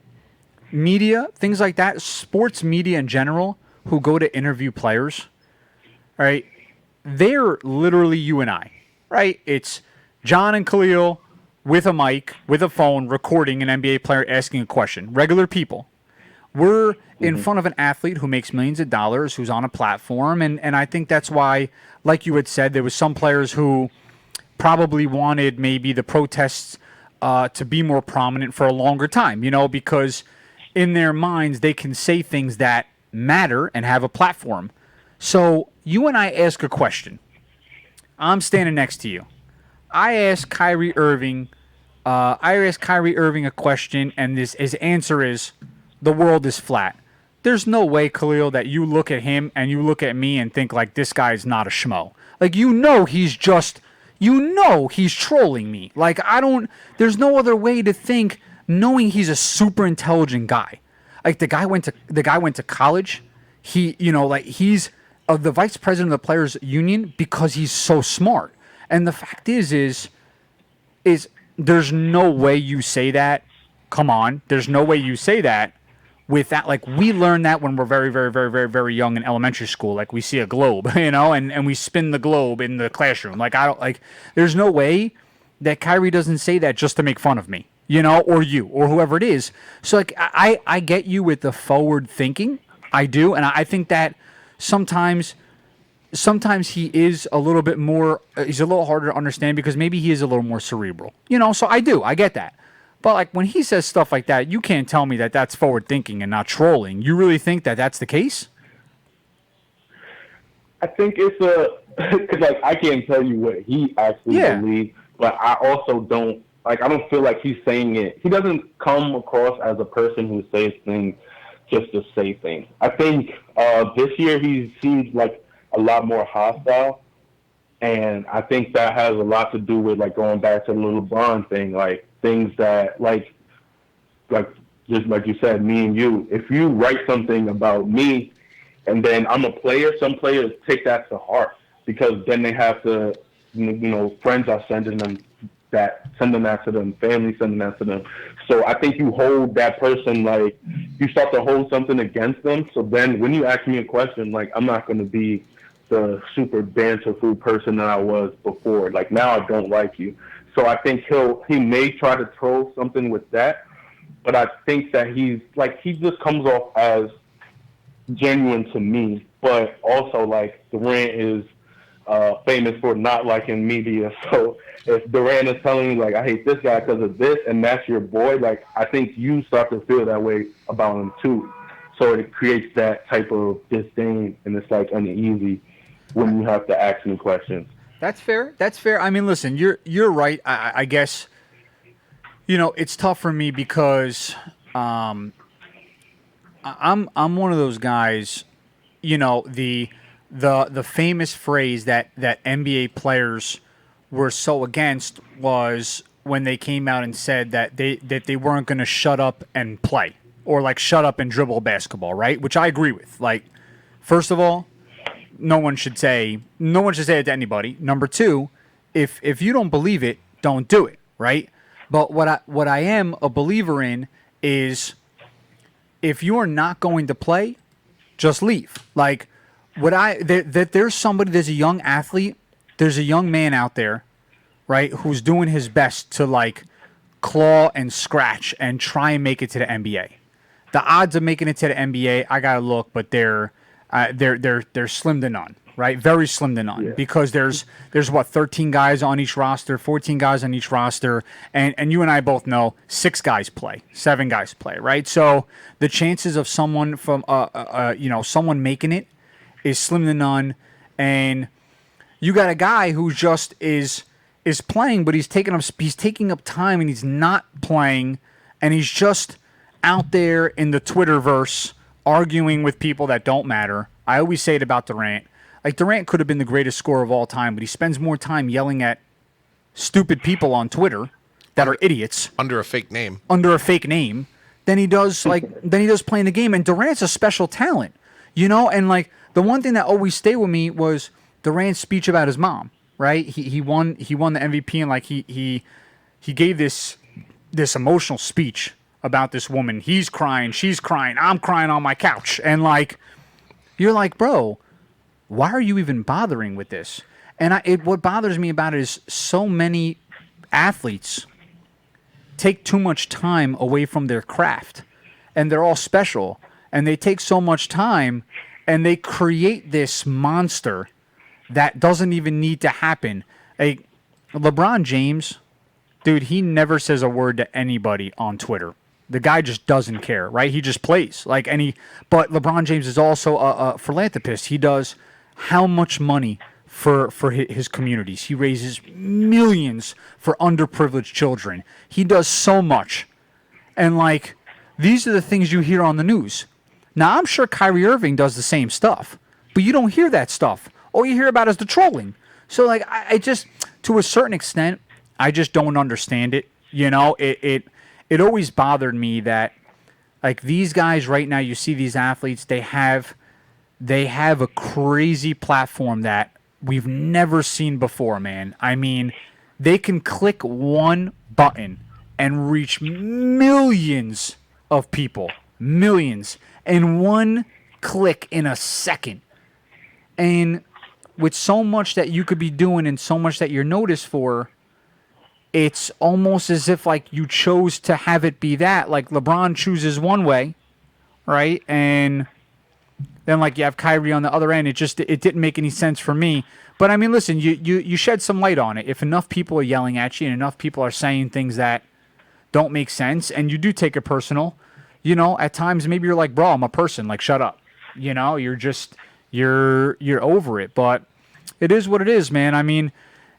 media, things like that, sports media in general, who go to interview players, all right, they're literally you and I, right? It's John and KALIEL with a mic, with a phone, recording an NBA player asking a question. Regular people. We're in front of an athlete who makes millions of dollars, who's on a platform, and I think that's why, like you had said, there was some players who probably wanted maybe the protests to be more prominent for a longer time, because in their minds they can say things that matter and have a platform. So you and I ask a question. I'm standing next to you. I ask Kyrie Irving I asked Kyrie Irving a question, and his answer is, the world is flat. There's no way, Khalil, that you look at him and you look at me and think like this guy's not a schmo. Like he's trolling me. Like there's no other way to think, knowing he's a super intelligent guy. Like the guy went to college. He's the vice president of the players union because he's so smart. And the fact is there's no way you say that. Come on, there's no way you say that with that. Like, we learn that when we're very, very, very, very, very young in elementary school. Like, we see a globe, and we spin the globe in the classroom. Like, there's no way that Kyrie doesn't say that just to make fun of me, or you, or whoever it is. So, like, I get you with the forward thinking. I do. And I think that sometimes he is a little bit more, he's a little harder to understand because maybe he is a little more cerebral, so I get that. But like when he says stuff like that, you can't tell me that that's forward thinking and not trolling. You really think that that's the case? I think it's because like I can't tell you what he actually believes, but I also don't I don't feel like he's saying it. He doesn't come across as a person who says things just to say things. I think this year he seems like a lot more hostile, and I think that has a lot to do with like going back to the little LeBron thing, like things that like just like you said, me and you. If you write something about me, and then I'm a player, some players take that to heart because then they have to, friends are sending that to them, family sending that to them. So I think you hold that person, like you start to hold something against them. So then when you ask me a question, like I'm not going to be the super banter-food person that I was before. Like now I don't like you. So I think he may try to troll something with that, but I think that he just comes off as genuine to me. But also like Durant is famous for not liking media. So if Durant is telling you like I hate this guy because of this, and that's your boy, like I think you start to feel that way about him too. So it creates that type of disdain, and it's like uneasy when you have to ask me questions. That's fair. That's fair. I mean, listen, you're right. I guess it's tough for me because I'm one of those guys. The famous phrase that NBA players were so against was when they came out and said that they weren't going to shut up and play or like shut up and dribble basketball, right? Which I agree with. Like, first of all, no one should say it to anybody. Number two, if you don't believe it, don't do it, right? But what I am a believer in is if you're not going to play, just leave. Like there's a young athlete, there's a young man out there, right, who's doing his best to like claw and scratch and try and make it to the NBA. The odds of making it to the NBA, I gotta look, but they're slim to none, right? Very slim to none, because there's 13 guys on each roster, 14 guys on each roster, and you and I both know 6 guys play, 7 guys play, right? So the chances of someone from someone making it is slim to none, and you got a guy who just is playing, but he's taking up time and he's not playing, and he's just out there in the Twitterverse arguing with people that don't matter. I always say it about Durant. Like, Durant could have been the greatest scorer of all time, but he spends more time yelling at stupid people on Twitter that are idiots under a fake name than he does playing the game. And Durant's a special talent, and like the one thing that always stayed with me was Durant's speech about his mom, right? He won the MVP, and like he gave this emotional speech about this woman. He's crying, she's crying, I'm crying on my couch. And like, you're like, bro, why are you even bothering with this? And what bothers me about it is so many athletes take too much time away from their craft, and they're all special, and they take so much time and they create this monster that doesn't even need to happen. Like LeBron James, dude, he never says a word to anybody on Twitter. The guy just doesn't care, right? He just plays but LeBron James is also a philanthropist. He does how much money for his communities. He raises millions for underprivileged children. He does so much. And, like, these are the things you hear on the news. Now, I'm sure Kyrie Irving does the same stuff, but you don't hear that stuff. All you hear about is the trolling. So, like, I just, to a certain extent, I just don't understand it. You know, it always bothered me that, like, these guys right now, you see these athletes, they have a crazy platform that we've never seen before, man. I mean, they can click one button and reach millions of people. Millions. In one click in a second. And with so much that you could be doing and so much that you're noticed for, it's almost as if, like, you chose to have it be that. Like, LeBron chooses one way, right? And then, like, you have Kyrie on the other end. It didn't make any sense for me. But, I mean, listen, you shed some light on it. If enough people are yelling at you and enough people are saying things that don't make sense and you do take it personal, you know, at times maybe you're like, bro, I'm a person. Like, shut up. You know, you're over it. But it is what it is, man. I mean,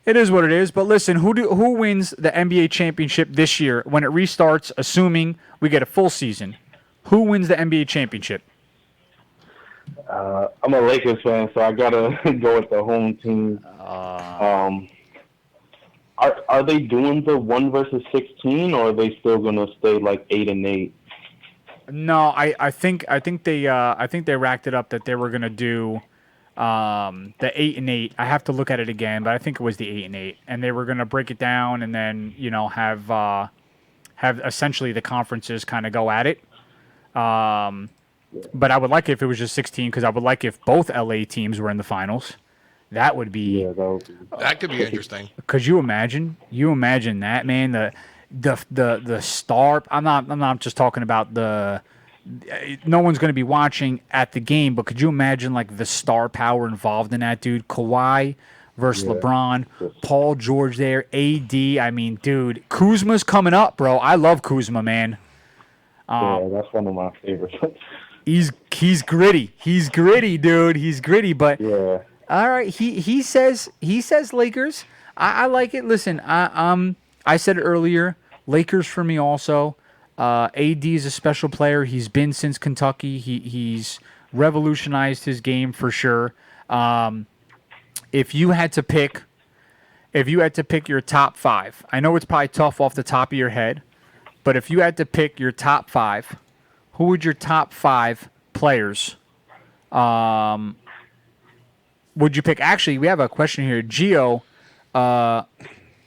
it is what it is. But listen, who wins the NBA championship this year when it restarts, assuming we get a full season? Who wins the NBA championship? I'm a Lakers fan, so I gotta go with the home team. Are they doing the 1 versus 16, or are they still gonna stay like 8 and 8? No, I think they racked it up that they were gonna do the 8 and 8. I have to look at it again, but I think it was the 8 and 8, and they were gonna break it down and then, you know, have essentially the conferences kind of go at it. But I would like it if it was just 16, because I would like if both LA teams were in the finals. That would be That could be interesting. Could you imagine? You imagine that, man. The star. I'm not just talking about the. No one's going to be watching at the game, but could you imagine, like, the star power involved in that, dude? Kawhi versus LeBron, Paul George there, AD. I mean, dude, Kuzma's coming up, bro. I love Kuzma, man. Yeah, that's one of my favorites. He's gritty. He's gritty, dude. He's gritty, but Yeah. all right. He says Lakers. I like it. Listen, I said it earlier. Lakers for me also. AD is a special player. He's been since Kentucky. He's revolutionized his game for sure. If you had to pick your top 5, I know it's probably tough off the top of your head, but if you had to pick your top 5, who would your top 5 players would you pick? Actually, we have a question here. Gio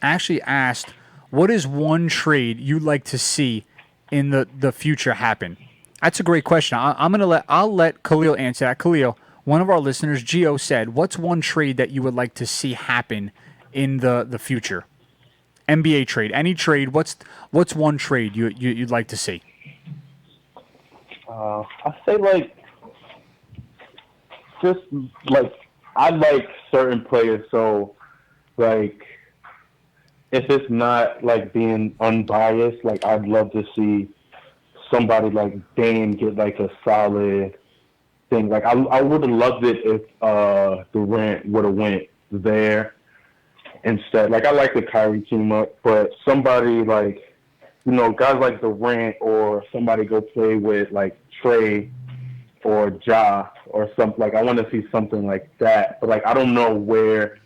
actually asked, what is one trade you'd like to see in the future happen? That's a great question. I'll let Khalil answer that. Khalil, one of our listeners, Gio, said, what's one trade that you would like to see happen in the future? NBA trade, any trade. What's one trade you'd like to see? I say, like, just like, I like certain players, so, like, if it's not, like, being unbiased, like, I'd love to see somebody like Dame get, like, a solid thing. Like, I would have loved it if Durant would have went there instead. Like, I like the Kyrie team up, but somebody like, you know, guys like Durant or somebody go play with, like, Trey or Ja or something. Like, I want to see something like that. But, like, I don't know where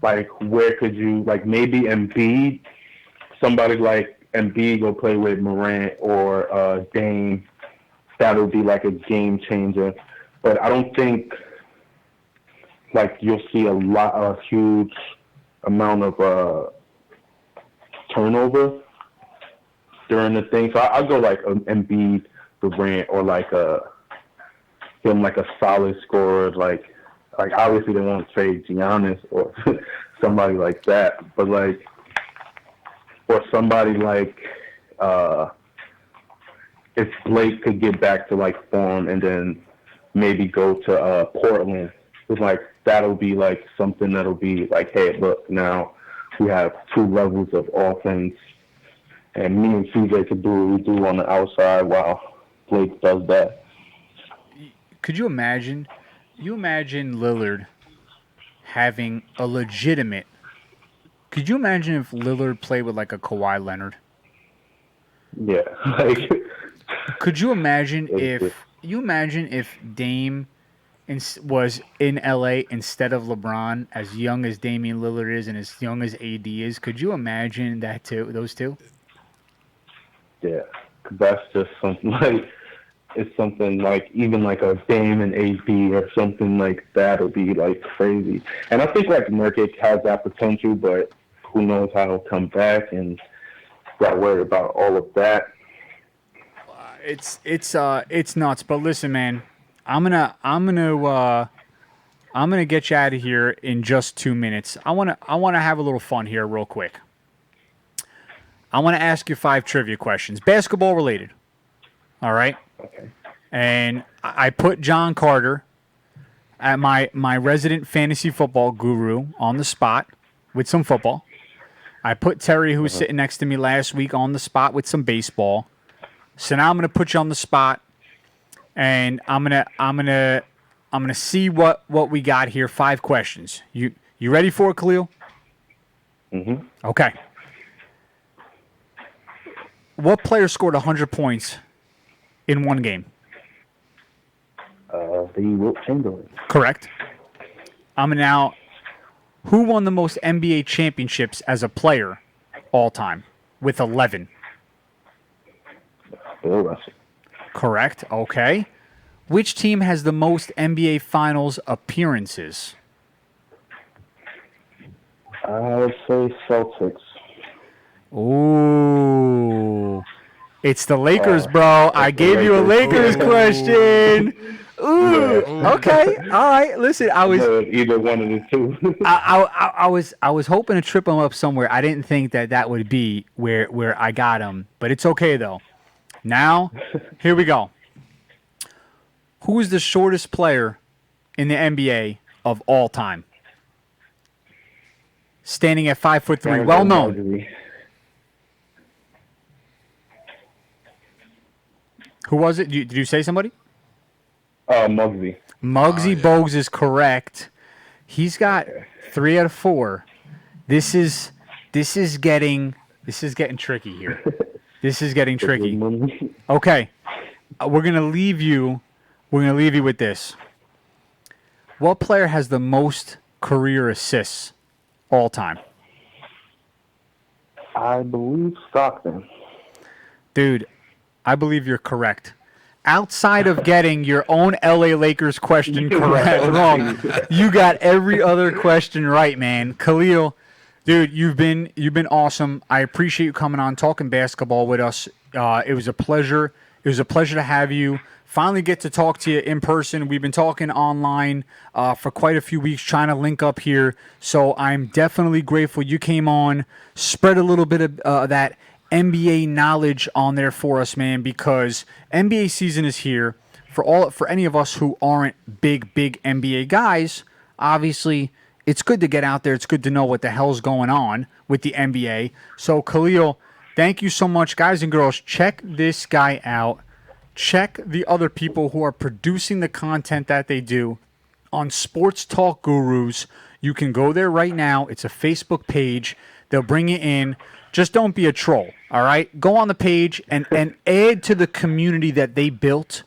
could you, like, maybe Embiid, somebody like Embiid go play with Morant or Dame. That would be, like, a game changer. But I don't think, like, you'll see a huge amount of turnover during the thing. So I'll go, like, Embiid, Durant, or, like, him, like, a solid scorer. Like, obviously they won't trade Giannis or somebody like that. But, like, or somebody like, if Blake could get back to, like, form and then maybe go to Portland, it's like, that'll be, like, something that'll be like, hey, look, now we have 2 levels of offense, and me and CJ could do what we do on the outside while Blake does that. Could you imagine? You imagine Lillard having a legitimate. Could you imagine if Lillard played with like a Kawhi Leonard? Yeah, like Could you imagine It's if Dame was in LA instead of LeBron, as young as Damian Lillard is and as young as AD is? Could you imagine that too? Those two? yeah, that's just something like it's something like even like a Dame and AD or something like that would be like crazy. And I think like Nurkic has that potential, but who knows how he'll come back, and got worried about all of that. It's nuts. But listen, man, I'm gonna get you out of here in just 2 minutes. I wanna have a little fun here, real quick. I want to ask you 5 trivia questions, basketball related. All right. Okay. And I put John Carter, at my resident fantasy football guru, on the spot with some football. I put Terry, who was sitting next to me last week, on the spot with some baseball. So now I'm gonna put you on the spot, and I'm gonna see what we got here. 5 questions. You ready for it, Khalil? Mhm. Okay. What player scored 100 points in one game? The Wilt Chamberlain. Correct. Who won the most NBA championships as a player all time with 11? Bill Russell. Correct. Okay. Which team has the most NBA Finals appearances? I would say Celtics. Ooh. It's the Lakers, bro. I gave you a Lakers question. Ooh. Okay. All right. Listen, I was Either one of the two. I was hoping to trip him up somewhere. I didn't think that would be where I got him, but it's okay though. Now, here we go. Who is the shortest player in the NBA of all time? Standing at 5'3", well known. Who was it? Did you say somebody? Muggsy. Muggsy Bogues is correct. He's got 3 out of 4. This is getting tricky here. This is getting tricky. Okay, we're gonna leave you with this. What player has the most career assists all time? I believe Stockton. Dude, I believe you're correct. Outside of getting your own LA Lakers question wrong, you got every other question right, man. Khalil, dude, you've been awesome. I appreciate you coming on, talking basketball with us. It was a pleasure. It was a pleasure to have you. Finally get to talk to you in person. We've been talking online for quite a few weeks, trying to link up here. So I'm definitely grateful you came on, spread a little bit of that NBA knowledge on there for us, man, because NBA season is here. For any of us who aren't big NBA guys, obviously it's good to get out there. It's good to know what the hell's going on with the NBA. So Khalil, thank you so much, guys and girls. Check this guy out. Check the other people who are producing the content that they do on Sports Talk Gurus. You can go there right now. It's a Facebook page. They'll bring you in. Just don't be a troll, all right? Go on the page and add to the community that they built.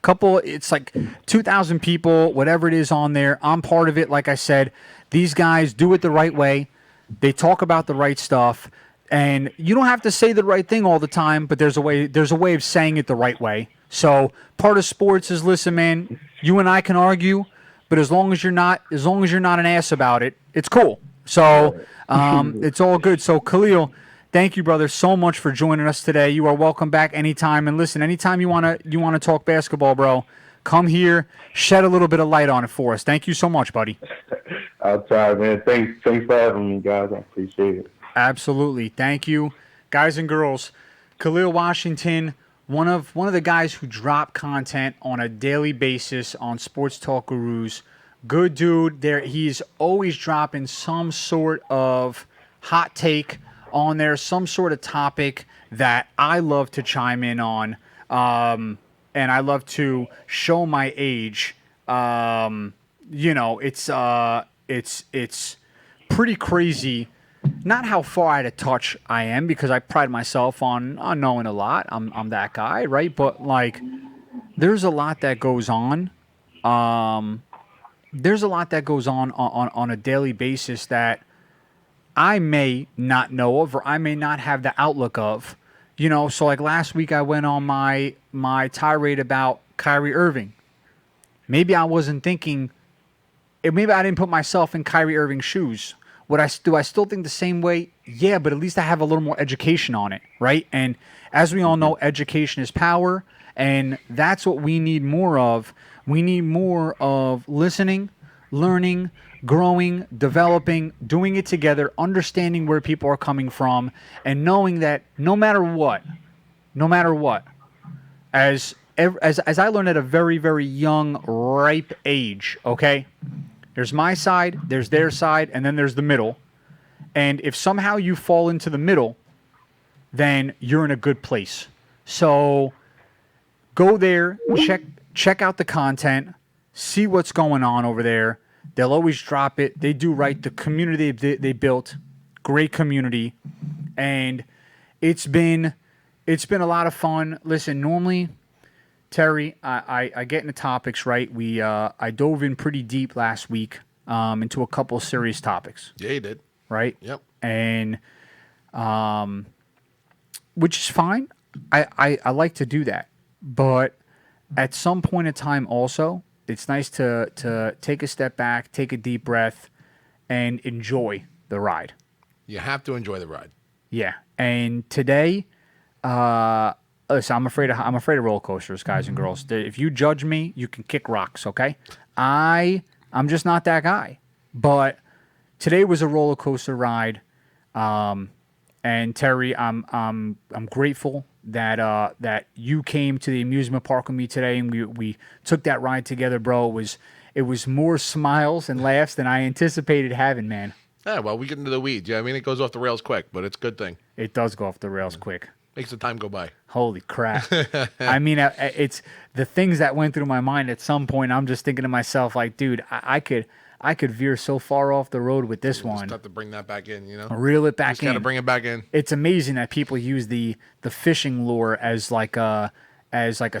It's like 2,000 people, whatever it is on there. I'm part of it. Like I said, these guys do it the right way. They talk about the right stuff. And you don't have to say the right thing all the time, but there's a way of saying it the right way. So part of sports is, listen, man, you and I can argue, but as long as you're not an ass about it, it's cool. So it's all good. So Khalil, thank you, brother, so much for joining us today. You are welcome back anytime. And listen, anytime you wanna talk basketball, bro, come here, shed a little bit of light on it for us. Thank you so much, buddy. I'll try, man. Thanks for having me, guys. I appreciate it. Absolutely. Thank you, guys and girls. Khalil Washington, one of the guys who drop content on a daily basis on Sports Talk Gurus. Good dude. He's always dropping some sort of hot take on there, some sort of topic that I love to chime in on, and I love to show my age. it's pretty crazy. Not how far out of touch I am, because I pride myself on knowing a lot. I'm that guy, right? But like, there's a lot that goes on. There's a lot that goes on a daily basis that I may not know of, or I may not have the outlook of. You know, so like last week I went on my tirade about Kyrie Irving. Maybe I wasn't thinking. Maybe I didn't put myself in Kyrie Irving's shoes. Do I still think the same way? Yeah, but at least I have a little more education on it, right? And as we all know, education is power, and that's what we need more of. We need more of listening, learning, growing, developing, doing it together, understanding where people are coming from, and knowing that no matter what, as I learned at a very, very young, ripe age, okay? There's my side, there's their side, and then there's the middle. And if somehow you fall into the middle, then you're in a good place. So go there, check out the content, see what's going on over there. They'll always drop it. They do right. The community they built, great community, and it's been a lot of fun. Listen, normally, Terry, I get into topics, right? I dove in pretty deep last week into a couple serious topics. Yeah, you did. Right? Yep. And which is fine. I like to do that. But at some point in time also, it's nice to take a step back, take a deep breath, and enjoy the ride. You have to enjoy the ride. Yeah. And today, listen, I'm afraid of roller coasters, guys and girls. If you judge me, you can kick rocks, okay? I'm just not that guy. But today was a roller coaster ride. And Terry, I'm grateful that you came to the amusement park with me today, and we took that ride together, bro. It was more smiles and laughs than I anticipated having, man. Yeah, well, we get into the weeds. Yeah, I mean, it goes off the rails quick, but it's a good thing. It does go off the rails quick. Makes the time go by. Holy crap. I mean, it's the things that went through my mind at some point. I'm just thinking to myself, like, dude, I could veer so far off the road with this one. Just have to bring that back in, you know? Reel it back just in. Got to bring it back in. It's amazing that people use the fishing lure as like a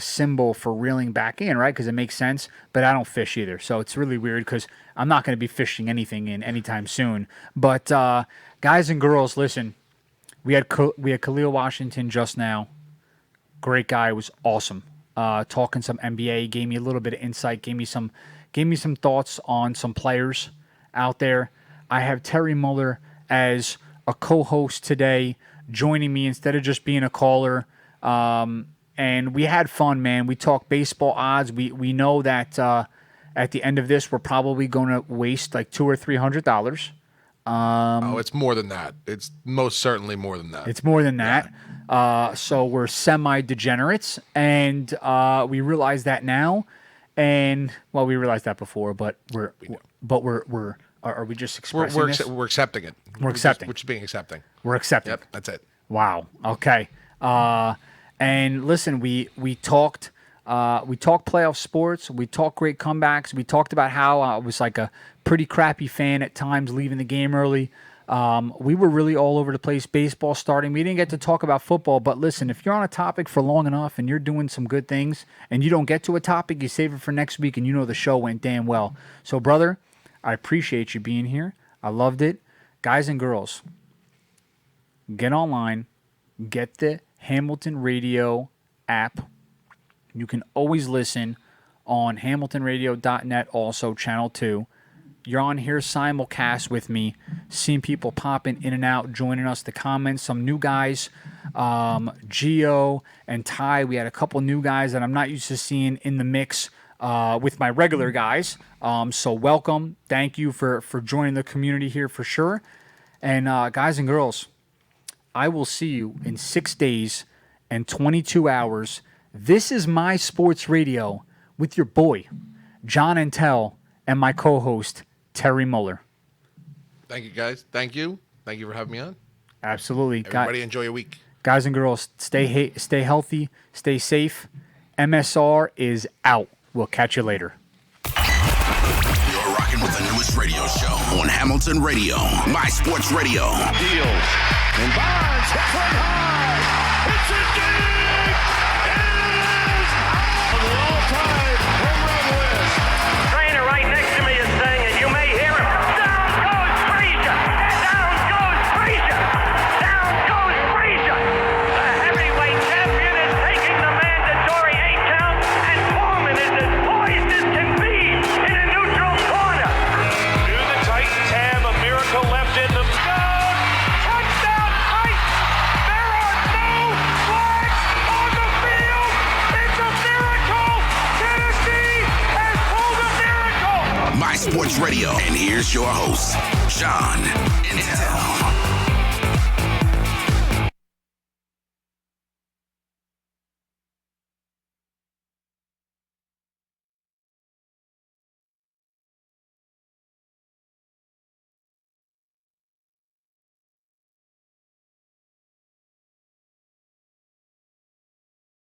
symbol for reeling back in, right? Because it makes sense. But I don't fish either, so it's really weird because I'm not going to be fishing anything in anytime soon. But guys and girls, listen, we had KALIEL Washington just now. Great guy, was awesome. Talking some NBA, gave me a little bit of insight, gave me some thoughts on some players out there. I have Terry Muller as a co-host today, joining me instead of just being a caller. And we had fun, man. We talked baseball odds. We know that at the end of this, we're probably going to waste like $200 or $300. It's more than that. It's most certainly more than that. It's more than that. So we're semi-degenerates, and we realize that now. And well, we realized that before, but are we just expressing this? We're accepting it. We're accepting. We're just being accepting. We're accepting. Yep, that's it. Wow. Okay. And listen, we talked playoff sports. We talked great comebacks. We talked about how I was like a pretty crappy fan at times, leaving the game early. We were really all over the place. Baseball starting. We didn't get to talk about football, but listen, if you're on a topic for long enough and you're doing some good things and you don't get to a topic, you save it for next week, and you know the show went damn well. So, brother, I appreciate you being here. I loved it. Guys and girls, get online, get the Hamilton Radio app. You can always listen on hamiltonradio.net, also Channel 2. You're on here simulcast with me, seeing people popping in and out, joining us, the comments, some new guys, Gio and Ty. We had a couple new guys that I'm not used to seeing in the mix with my regular guys. So welcome. Thank you for joining the community here for sure. And guys and girls, I will see you in 6 days and 22 hours. This is My Sports Radio with your boy, John Antel, and my co-host, Terry Muller. Thank you, guys. Thank you. Thank you for having me on. Absolutely. Everybody enjoy your week. Guys and girls, stay healthy, stay safe. MSR is out. We'll catch you later. You're rocking with the newest radio Radio Show on Hamilton Radio, My Sports Radio. Deals. And Bonds hits one high. It's a dig. It is out of the all-time home run list. Trainer right next to me is saying it. You may hear him. Down goes Frazier. Down goes Frazier. Down goes Frazier. The heavyweight champion is taking the mandatory 8 count, and Foreman is as poised as can be in a neutral corner. Do the Titans have a miracle left in them? Down. Touchdown Titans. There are no flags on the field. It's a miracle. Tennessee has pulled a miracle. My Sports Radio. And here's your host, Sean Intel.